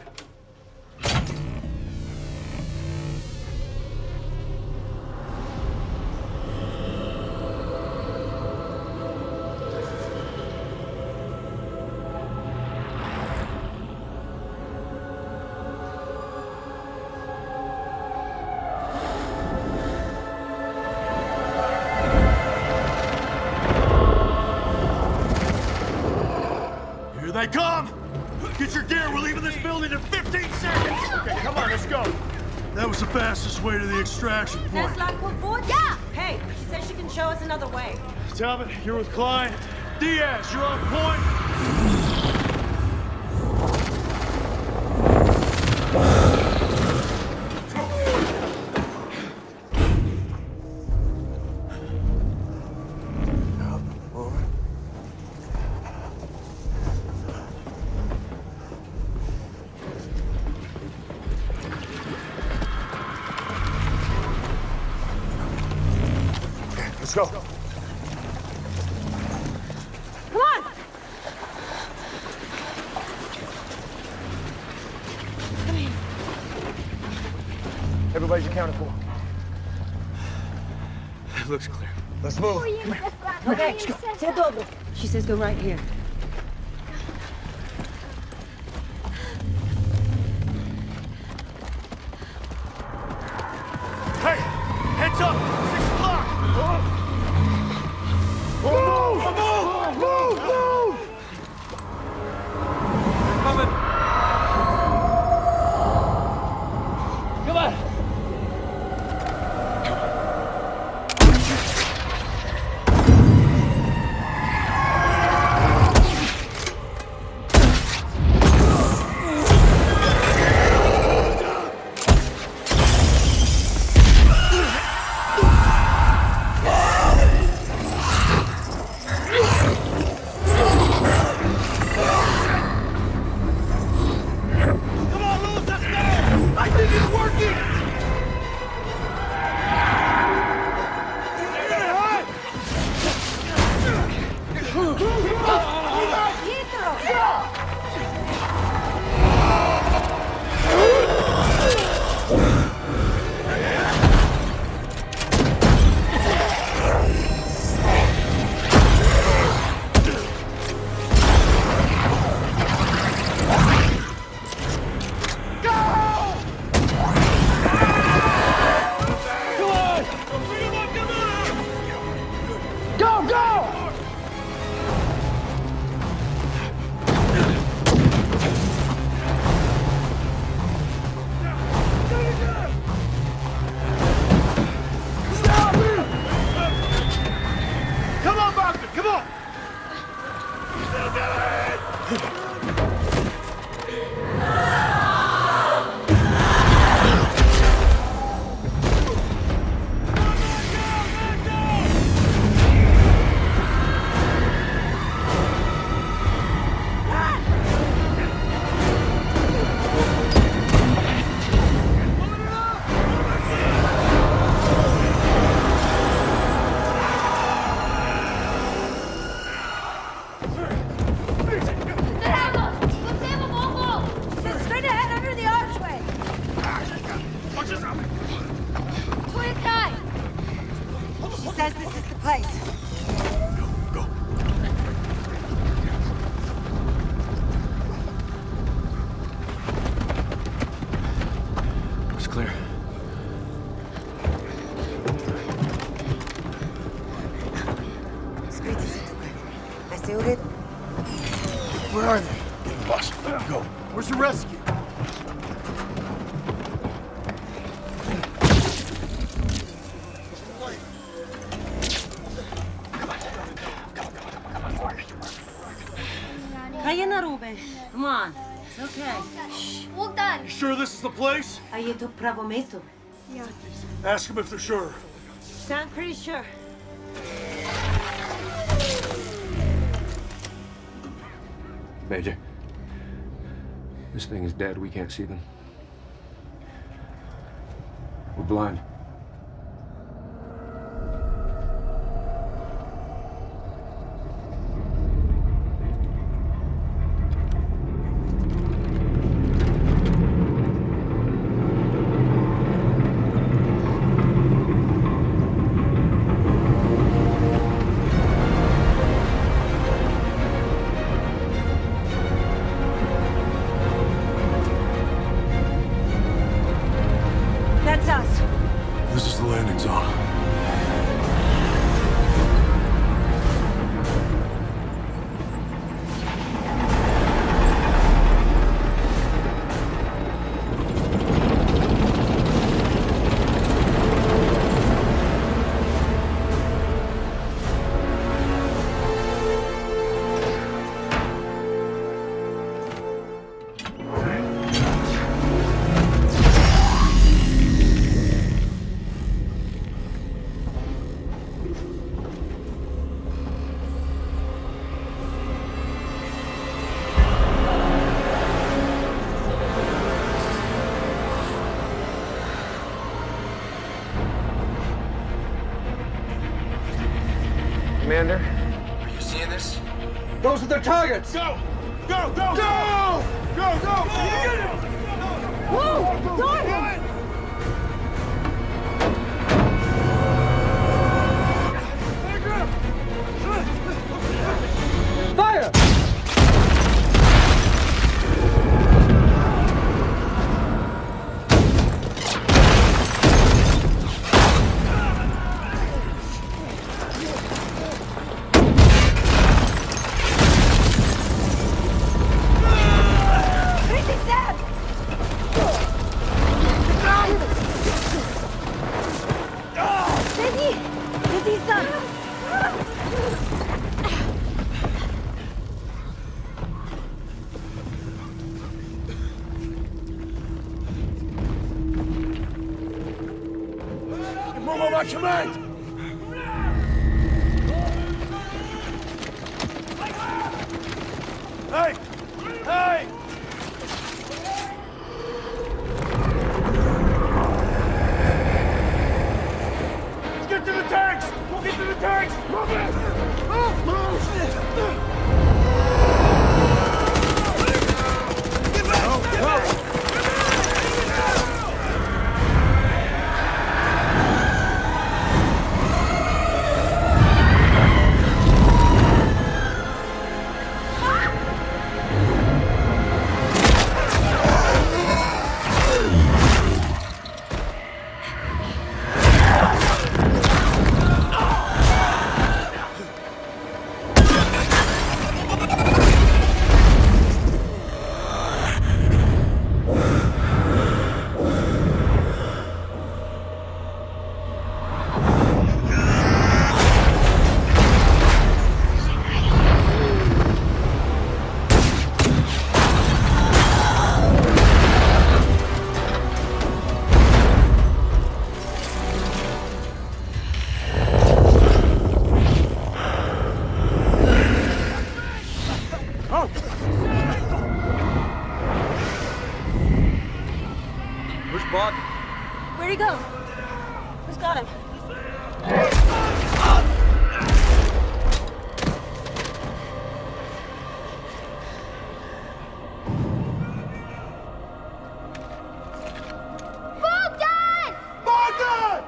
Here they come! Get your gear, we're leaving this building in 15 seconds! Okay, come on, let's go. That was the fastest way to the extraction point. That's La Courvoie? Yeah! Hey, she says she can show us another way. Talbot, you're with Klein. Diaz, you're on point. Let's go. Come on! Come here. Everybody's accounted for. It looks clear. Let's move. Okay, все добре. She says go right here. Hey, heads up! 6 o'clock! Move! Move! Move! Move! Coming. Come on. Come on, Bogdan, come on! Straight ahead under the archway. She says this is the place. It's clear. I sealed it. Where are they? Boss, go. Where's the rescue? Kayana Ruben. Come on. It's okay. Bogdan! You sure this is the place? Are you to pravo mesto? Yeah. Ask them if they're sure. Sound pretty sure. Major, this thing is dead. We can't see them. We're blind. That's us. Commander? Are you seeing this? Those are their targets! Go! Go! Go! Go! Go! Go! Whoa! Darn! Fire! Move on my command! Hey! Hey! Let's get to the tanks! We'll get to the tanks! Move it! Move! Get back! Get back! Where's Bog? Where'd he go? Who's got him? Bogdan! Bogdan!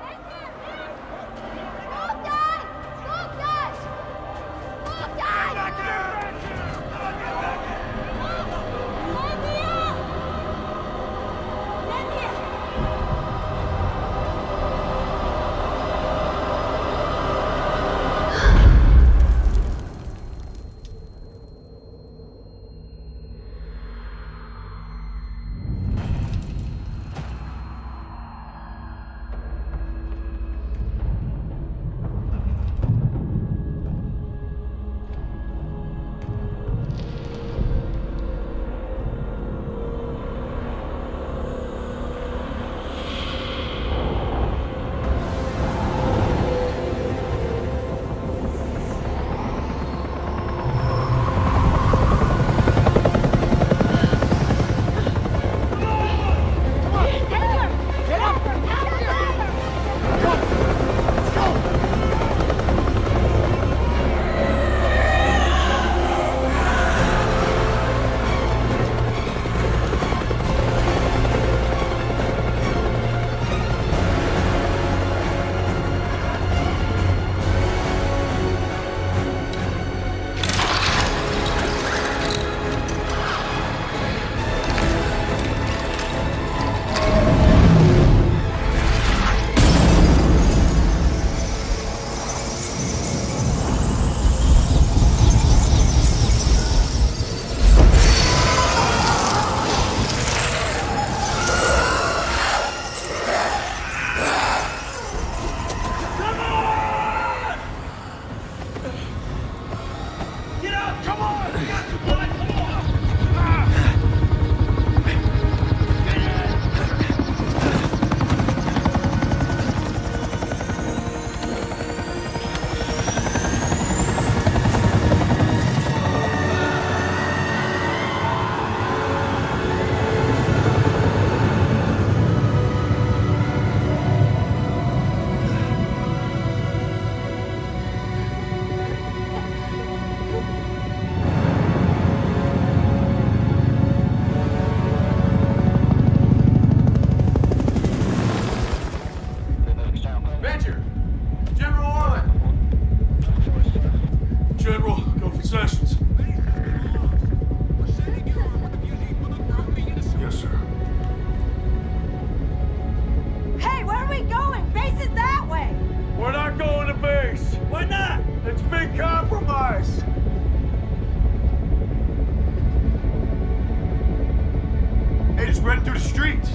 spreading through the streets.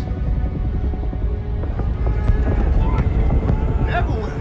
Everywhere.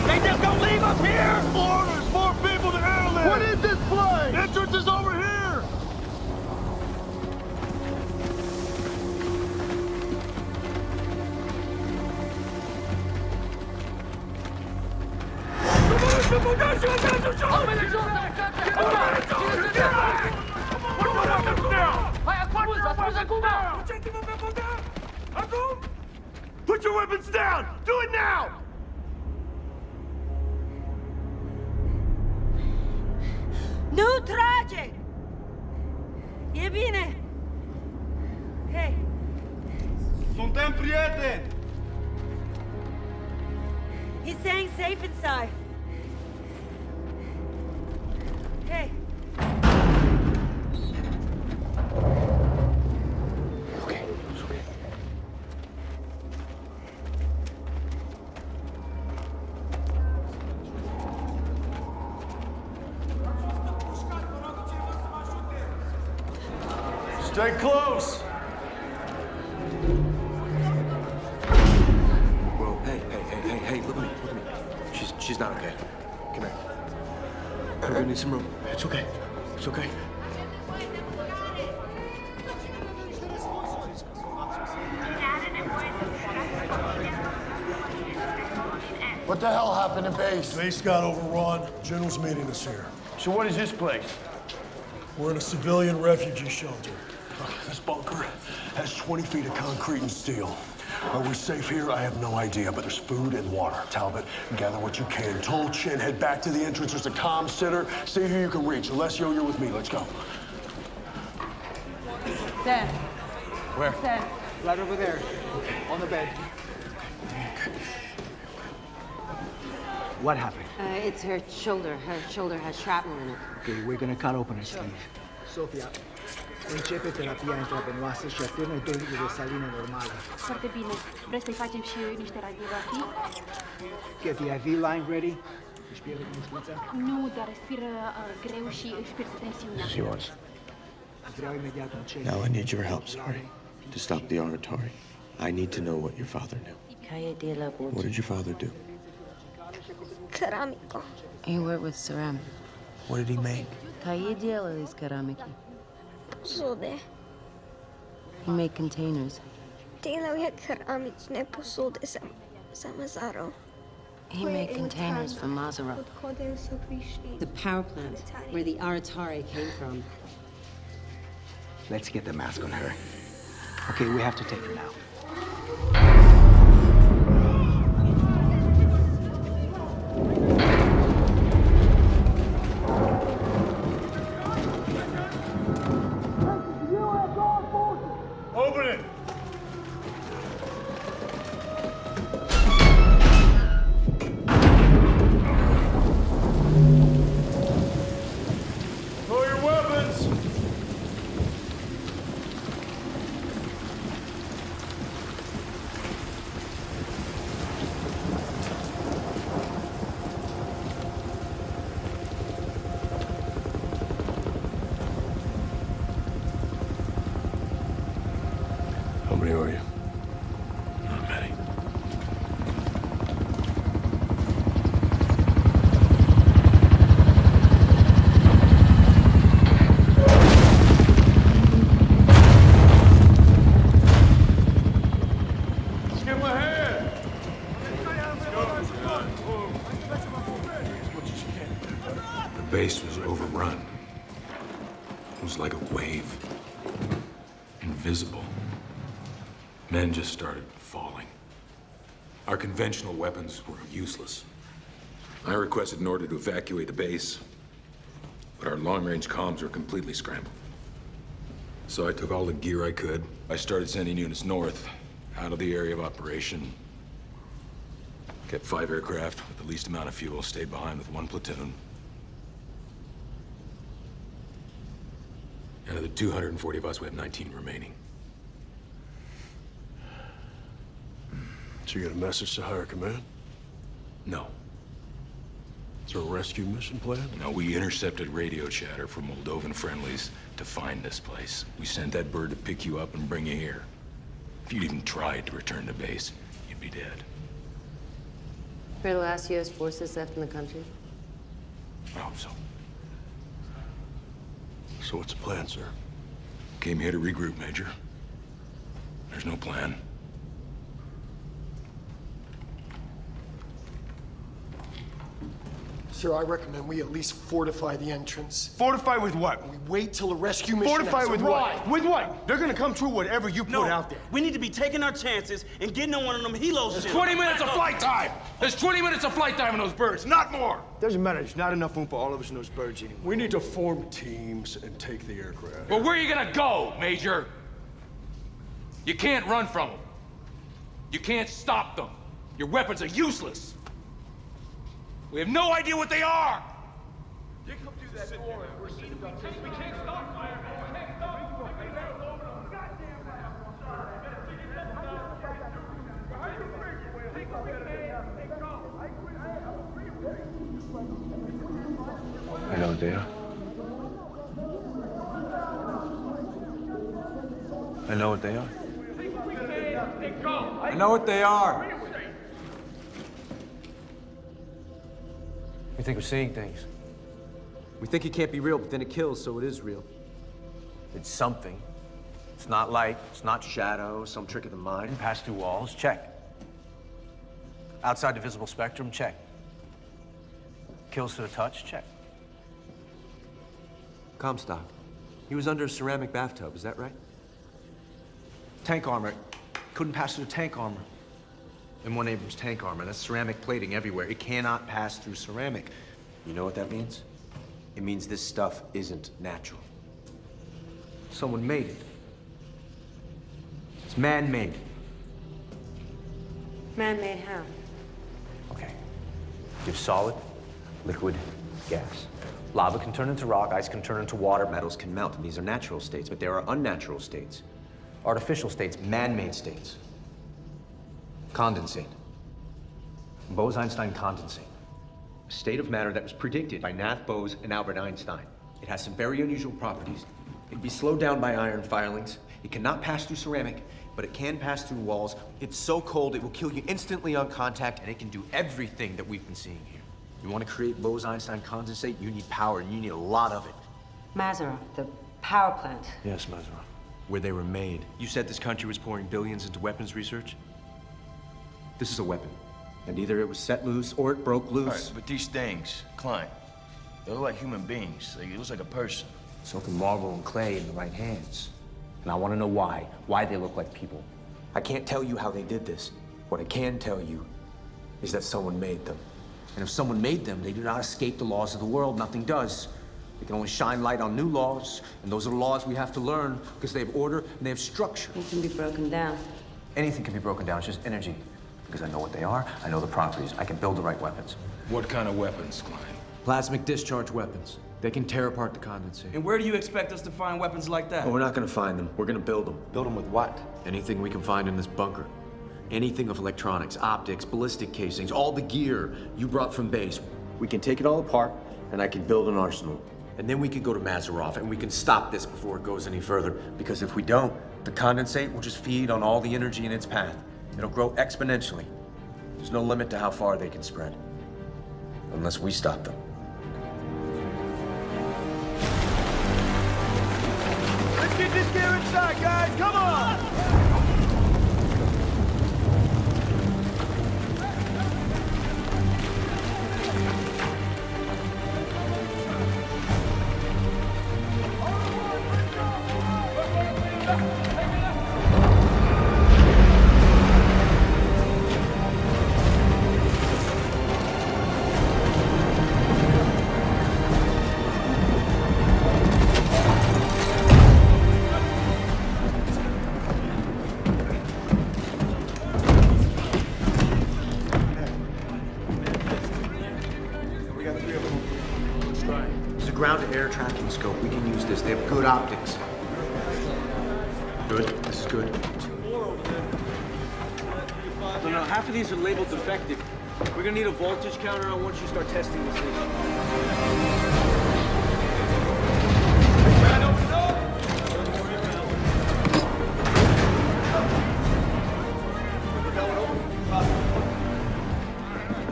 They just don't leave us here! Orders! More people to airlift! What is this place? Entrance is over here! Put your weapons down! Do it now! Nu trage! E bine! Hey! Suntem prieteni! He's staying safe inside. Hey! Okay, it's okay. Stay close! Whoa, hey, look at me. She's not okay. Come here. We're gonna need some room. It's okay. It's okay. What the hell happened in base? Base got overrun. General's meeting us here. So what is this place? We're in a civilian refugee shelter. Look, this bunker has 20 feet of concrete and steel. Are we safe here? I have no idea, but there's food and water. Talbot, gather what you can. Toll Chin, head back to the entrance. There's a comm center. See who you can reach. Alessio, you're with me. Let's go. There. Where? There. Right over there. On the bed. What happened? It's her shoulder. Her shoulder has shrapnel in it. Okay, we're gonna cut open her sleeve. Sofia, începe terapia intravenoasă și atârnă 2 litri de salină normală. Foarte bine. Vreți să-i facem și niște radiografii? Get the IV line ready. Își pierde mușchița? Nu, dar respiră greu și își pierde tensiunea. She was. Vreau imediat un check. Now I need your help, sorry, to stop the oratory. I need to know what your father knew. What did your father do? Ceramico. He worked with ceramic. What did he make? Какие делали из керамики? Посуди. He made containers. Делал керамичные посуди за Мазаро. He made containers for Mazaro. The power plant where the Aratari came from. Let's get the mask on her. Okay, we have to take her now. Open it! Throw your weapons! How many are you? Not many. Let's give him a hand! The base was overrun. It was like a wave. Invisible. Men just started falling. Our conventional weapons were useless. I requested an order to evacuate the base, but our long-range comms were completely scrambled. So I took all the gear I could. I started sending units north, out of the area of operation. Kept 5 aircraft with the least amount of fuel, stayed behind with 1 platoon. Out of the 240 of us, we have 19 remaining. So you got a message to higher command? No. Is there a rescue mission plan? No, we intercepted radio chatter from Moldovan friendlies to find this place. We sent that bird to pick you up and bring you here. If you'd even tried to return to base, you'd be dead. We're the last U.S. forces left in the country. I hope so. So what's the plan, sir? Came here to regroup, Major. There's no plan. Sir, I recommend we at least fortify the entrance. Fortify with what? We wait till a rescue mission Fortify has with arrived. what? With what? They're gonna come through whatever you put out there. We need to be taking our chances and getting on one of them helos. There's 20 minutes of flight time! There's 20 minutes of flight time in those birds, not more! Doesn't matter. There's not enough room for all of us in those birds anymore. We need to form teams and take the aircraft. Well, where are you gonna go, Major? You can't run from them. You can't stop them. Your weapons are useless. We have no idea what they are! They come through that door and we're sitting up. We can't stop fire. We can't stop them. I know what they are. I know what they are. I know what they are. We think we're seeing things. We think it can't be real, but then it kills, so it is real. It's something. It's not light, it's not shadow, some trick of the mind. Pass through walls, check. Outside the visible spectrum, check. Kills to the touch, check. Comstock. He was under a ceramic bathtub, is that right? Tank armor. Couldn't pass through tank armor. M1 Abrams tank armor. That's ceramic plating everywhere. It cannot pass through ceramic. You know what that means? It means this stuff isn't natural. Someone made it. It's man-made. Man-made how? Okay. You have solid, liquid, gas. Lava can turn into rock, ice can turn into water. Metals can melt, and these are natural states, but there are unnatural states. Artificial states, man-made states. Condensate. Bose-Einstein condensate. A state of matter that was predicted by Nath Bose and Albert Einstein. It has some very unusual properties. It can be slowed down by iron filings. It cannot pass through ceramic, but it can pass through walls. It's so cold it will kill you instantly on contact, and it can do everything that we've been seeing here. You want to create Bose-Einstein condensate, you need power, and you need a lot of it. Mazarov, the power plant. Yes, Mazarov. Where they were made. You said this country was pouring billions into weapons research? This is a weapon. And either it was set loose or it broke loose. All right, but these things, Klein, they look like human beings. It looks like a person. So can marble and clay in the right hands. And I want to know why. Why they look like people. I can't tell you how they did this. What I can tell you is that someone made them. And if someone made them, they do not escape the laws of the world. Nothing does. They can only shine light on new laws, and those are the laws we have to learn because they have order and they have structure. It can be broken down. Anything can be broken down, it's just energy. Because I know what they are, I know the properties, I can build the right weapons. What kind of weapons, Klein? Plasmic discharge weapons. They can tear apart the condensate. And where do you expect us to find weapons like that? Oh, we're not gonna find them. We're gonna build them. Build them with what? Anything we can find in this bunker. Anything of electronics, optics, ballistic casings, all the gear you brought from base. We can take it all apart, and I can build an arsenal. And then we can go to Mazarov, and we can stop this before it goes any further. Because if we don't, the condensate will just feed on all the energy in its path. It'll grow exponentially. There's no limit to how far they can spread. Unless we stop them. Let's get this gear inside, guys! Come on! air tracking scope. We can use this. They have good optics. Good. This is good. No, half of these are labeled defective. We're gonna need a voltage counter on once you start testing this thing.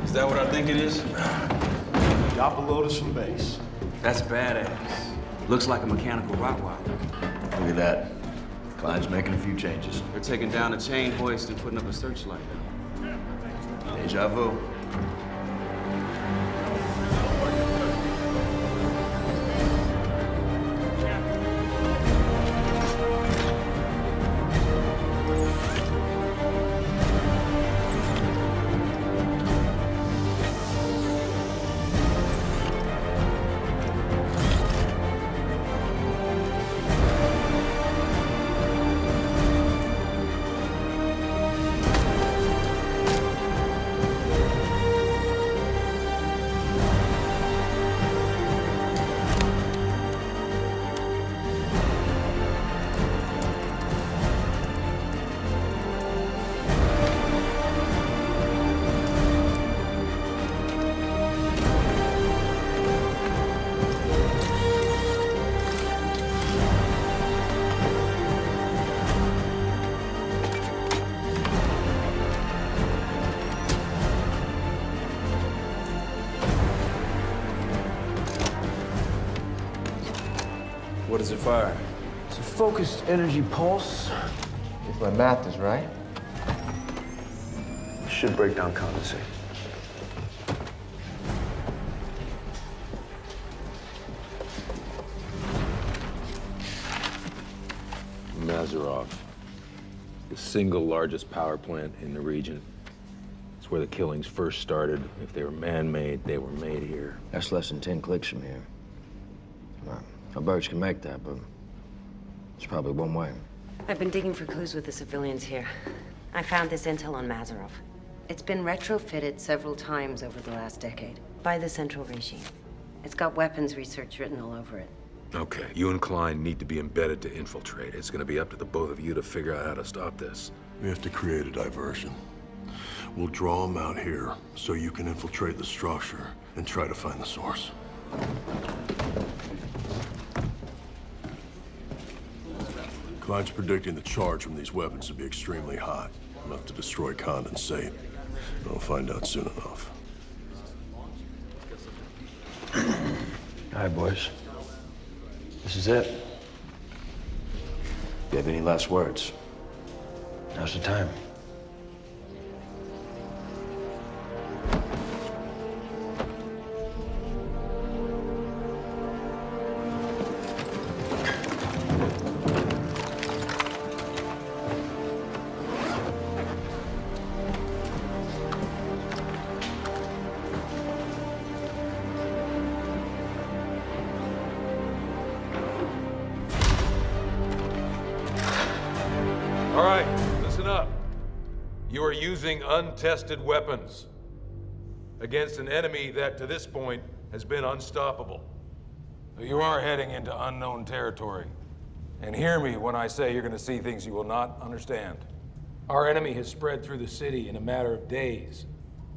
Is that what I think it is? Drop a Lotus from base. That's badass. Looks like a mechanical Rottweiler. Look at that. Klein's making a few changes. They're taking down a chain hoist and putting up a searchlight now. Deja vu. What does it fire? It's a focused energy pulse. If my math is right. Should break down condensate. Mazarov, the single largest power plant in the region. It's where the killings first started. If they were man-made, they were made here. That's less than 10 clicks from here. A birch can make that, but it's probably one way. I've been digging for clues with the civilians here. I found this intel on Mazarov. It's been retrofitted several times over the last decade by the Central Regime. It's got weapons research written all over it. Okay, you and Klein need to be embedded to infiltrate. It's gonna be up to the both of you to figure out how to stop this. We have to create a diversion. We'll draw them out here so you can infiltrate the structure and try to find the source. Klein's predicting the charge from these weapons to be extremely hot, enough to destroy condensate. We'll find out soon enough. All right, boys. This is it. If you have any last words, now's the time. All right, listen up. You are using untested weapons against an enemy that, to this point, has been unstoppable. You are heading into unknown territory. And hear me when I say you're gonna see things you will not understand. Our enemy has spread through the city in a matter of days.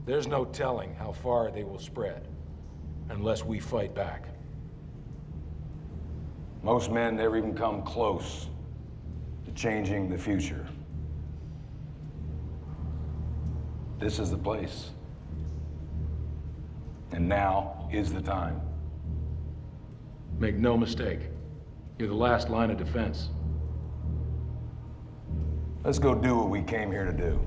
There's no telling how far they will spread, unless we fight back. Most men never even come close to changing the future. This is the place. And now is the time. Make no mistake, you're the last line of defense. Let's go do what we came here to do.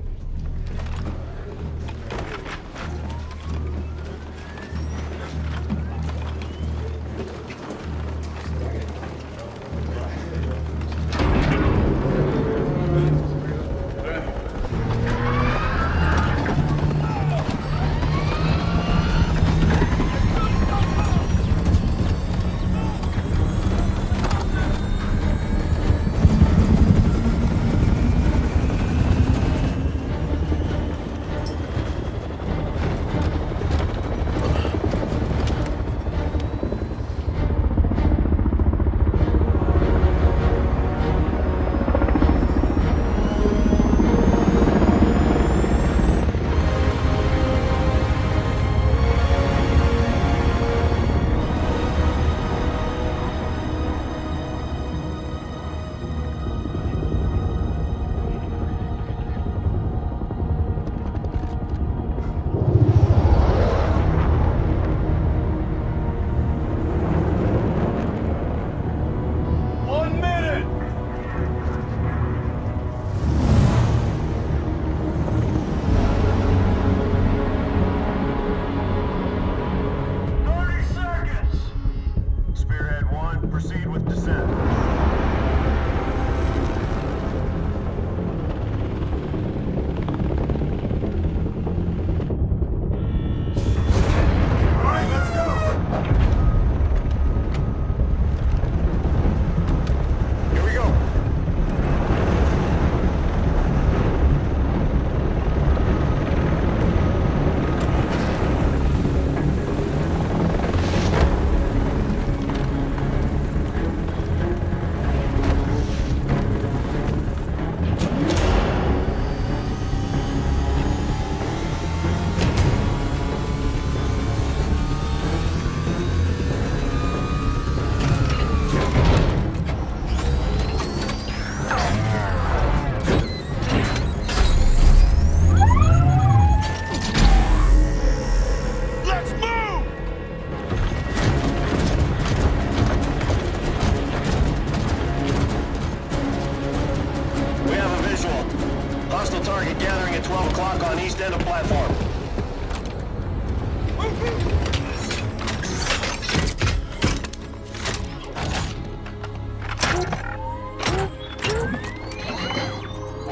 Target gathering at 12 o'clock on east end of platform.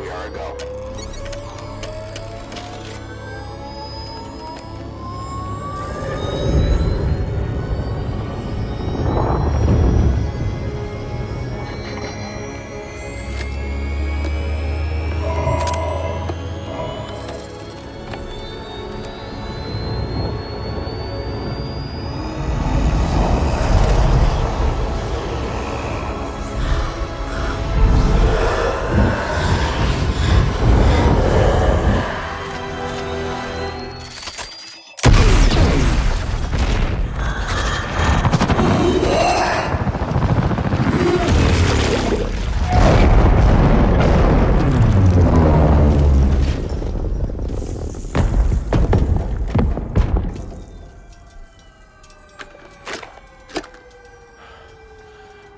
We are a go.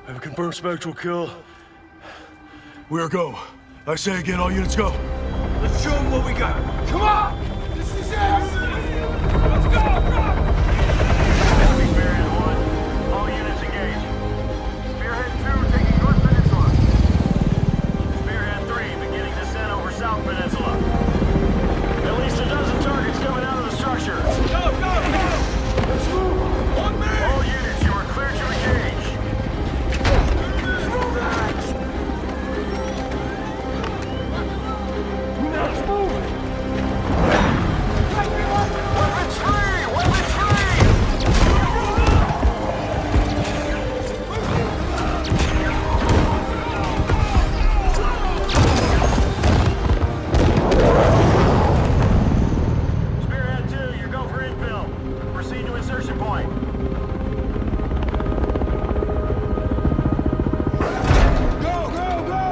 Have a confirmed spectral kill. We are go. I say again, all units go. Let's show them what we got. Come on! This is it! Let's go! Spearhead 1, all units engaged. Spearhead 2 taking North Peninsula. Spearhead 3 beginning descent over South Peninsula. At least a dozen targets coming out of the structure. Go, go, go! Let's move! On me! All units, you are clear to engage. Let's move! Weapons free! Weapons free! Spearhead 2, you're go for infill. Proceed to insertion point. Go, go, go!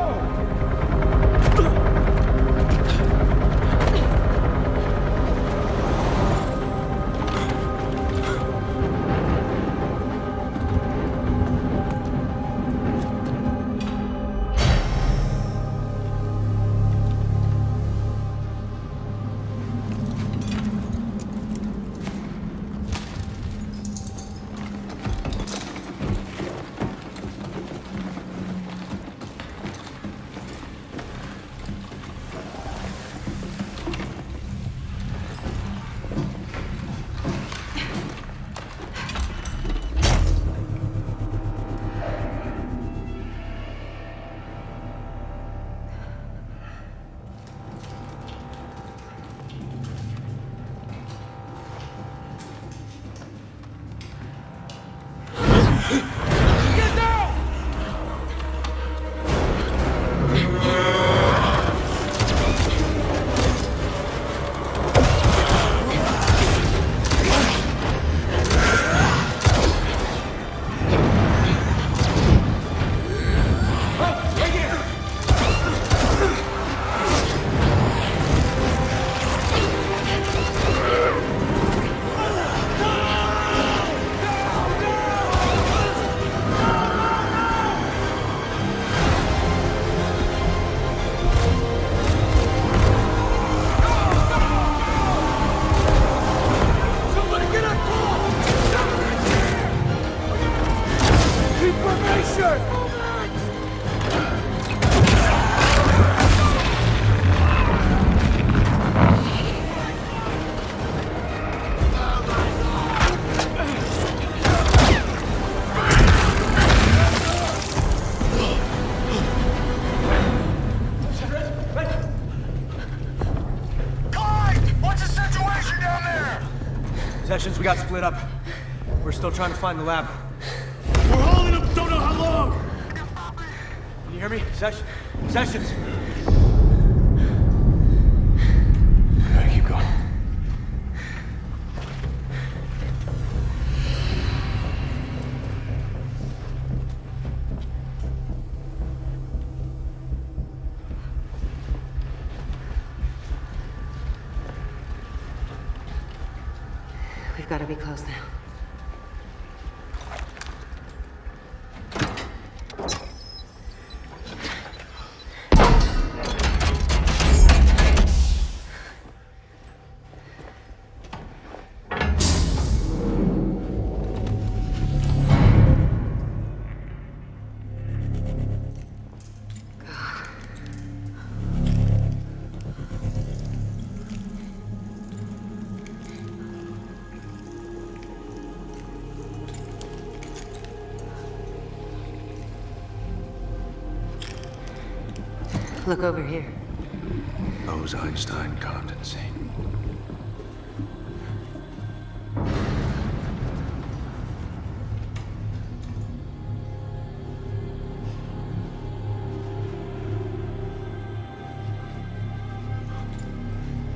Get down! Somebody get a call! Keep formation! Clyde! What's the situation down there? Sessions, we got split up. We're still trying to find the lab. We're holding them, don't know how long! Can you hear me? Sessions! Gotta keep going. We've got to be close now. Look over here. Bose-Einstein condensate.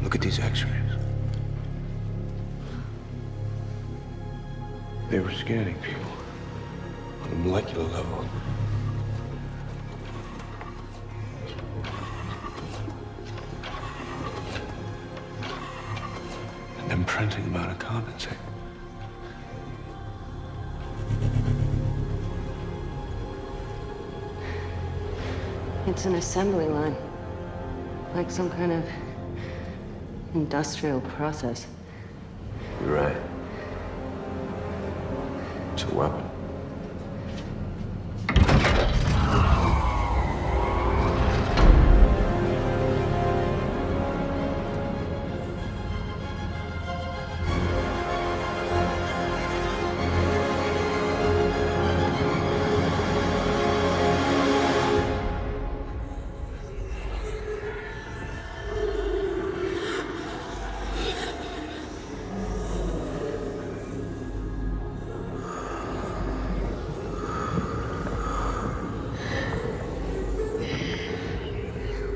Look at these x-rays. They were scanning people on a molecular level. And then printing them out of condensate. It's an assembly line. Like some kind of industrial process. You're right. It's a weapon.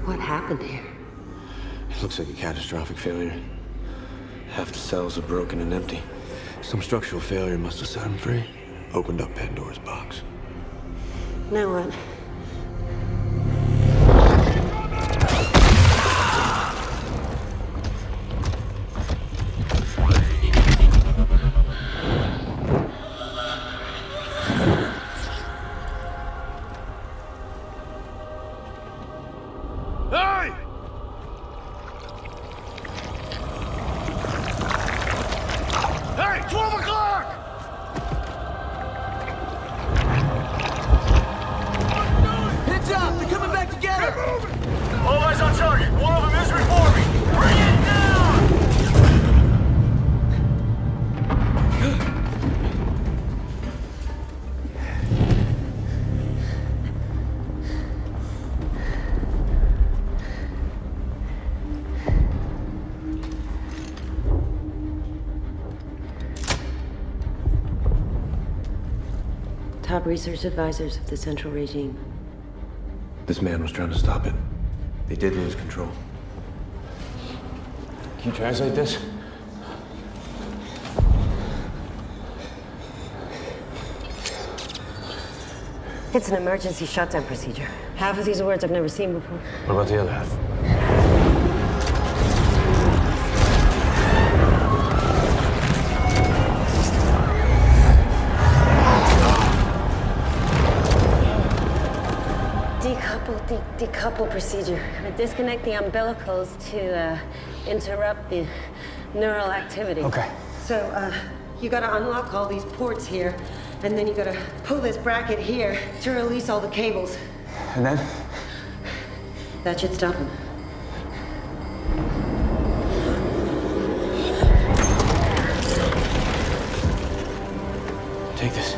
What happened here? It looks like a catastrophic failure. Half the cells are broken and empty. Some structural failure must have set them free. Opened up Pandora's box. Now what? Hey! Hey, 12 o'clock! Heads up! They're coming back together! They're moving! All eyes on target. One of them is reforming. Bring it down! Top research advisors of the Central Regime. This man was trying to stop it. They did lose control. Can you translate this? It's an emergency shutdown procedure. Half of these words I've never seen before. What about the other half? Decouple procedure. I disconnect the umbilicals to interrupt the neural activity. Okay. So you gotta unlock all these ports here, and then you gotta pull this bracket here to release all the cables. And then? That should stop him. Take this.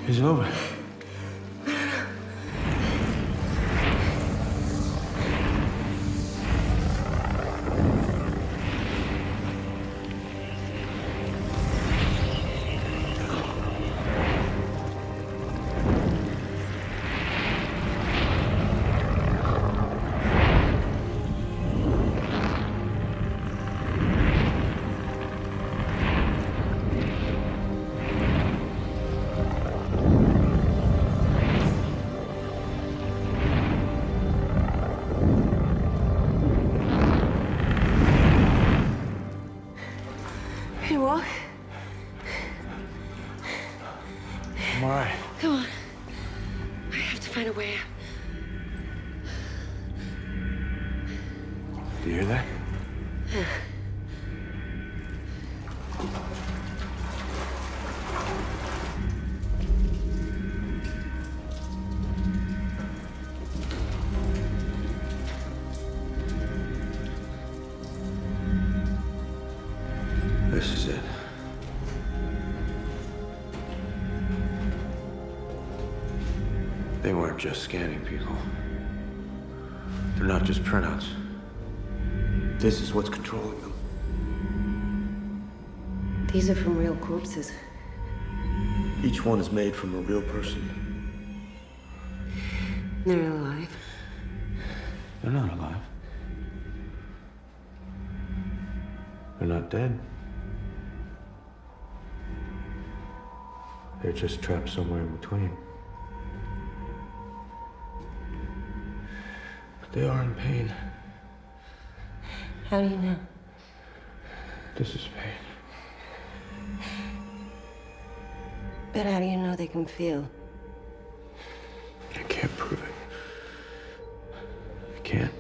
It's over. Can you walk? I'm all right. Come on. I have to find a way out. Do you hear that? This is it. They weren't just scanning people. They're not just printouts. This is what's controlling them. These are from real corpses. Each one is made from a real person. They're alive. They're not alive. They're not dead. They're just trapped somewhere in between. But they are in pain. How do you know? This is pain. But how do you know they can feel? I can't prove it. I can't.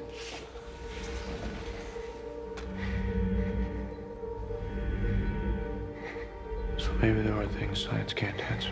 So maybe there are things science can't answer.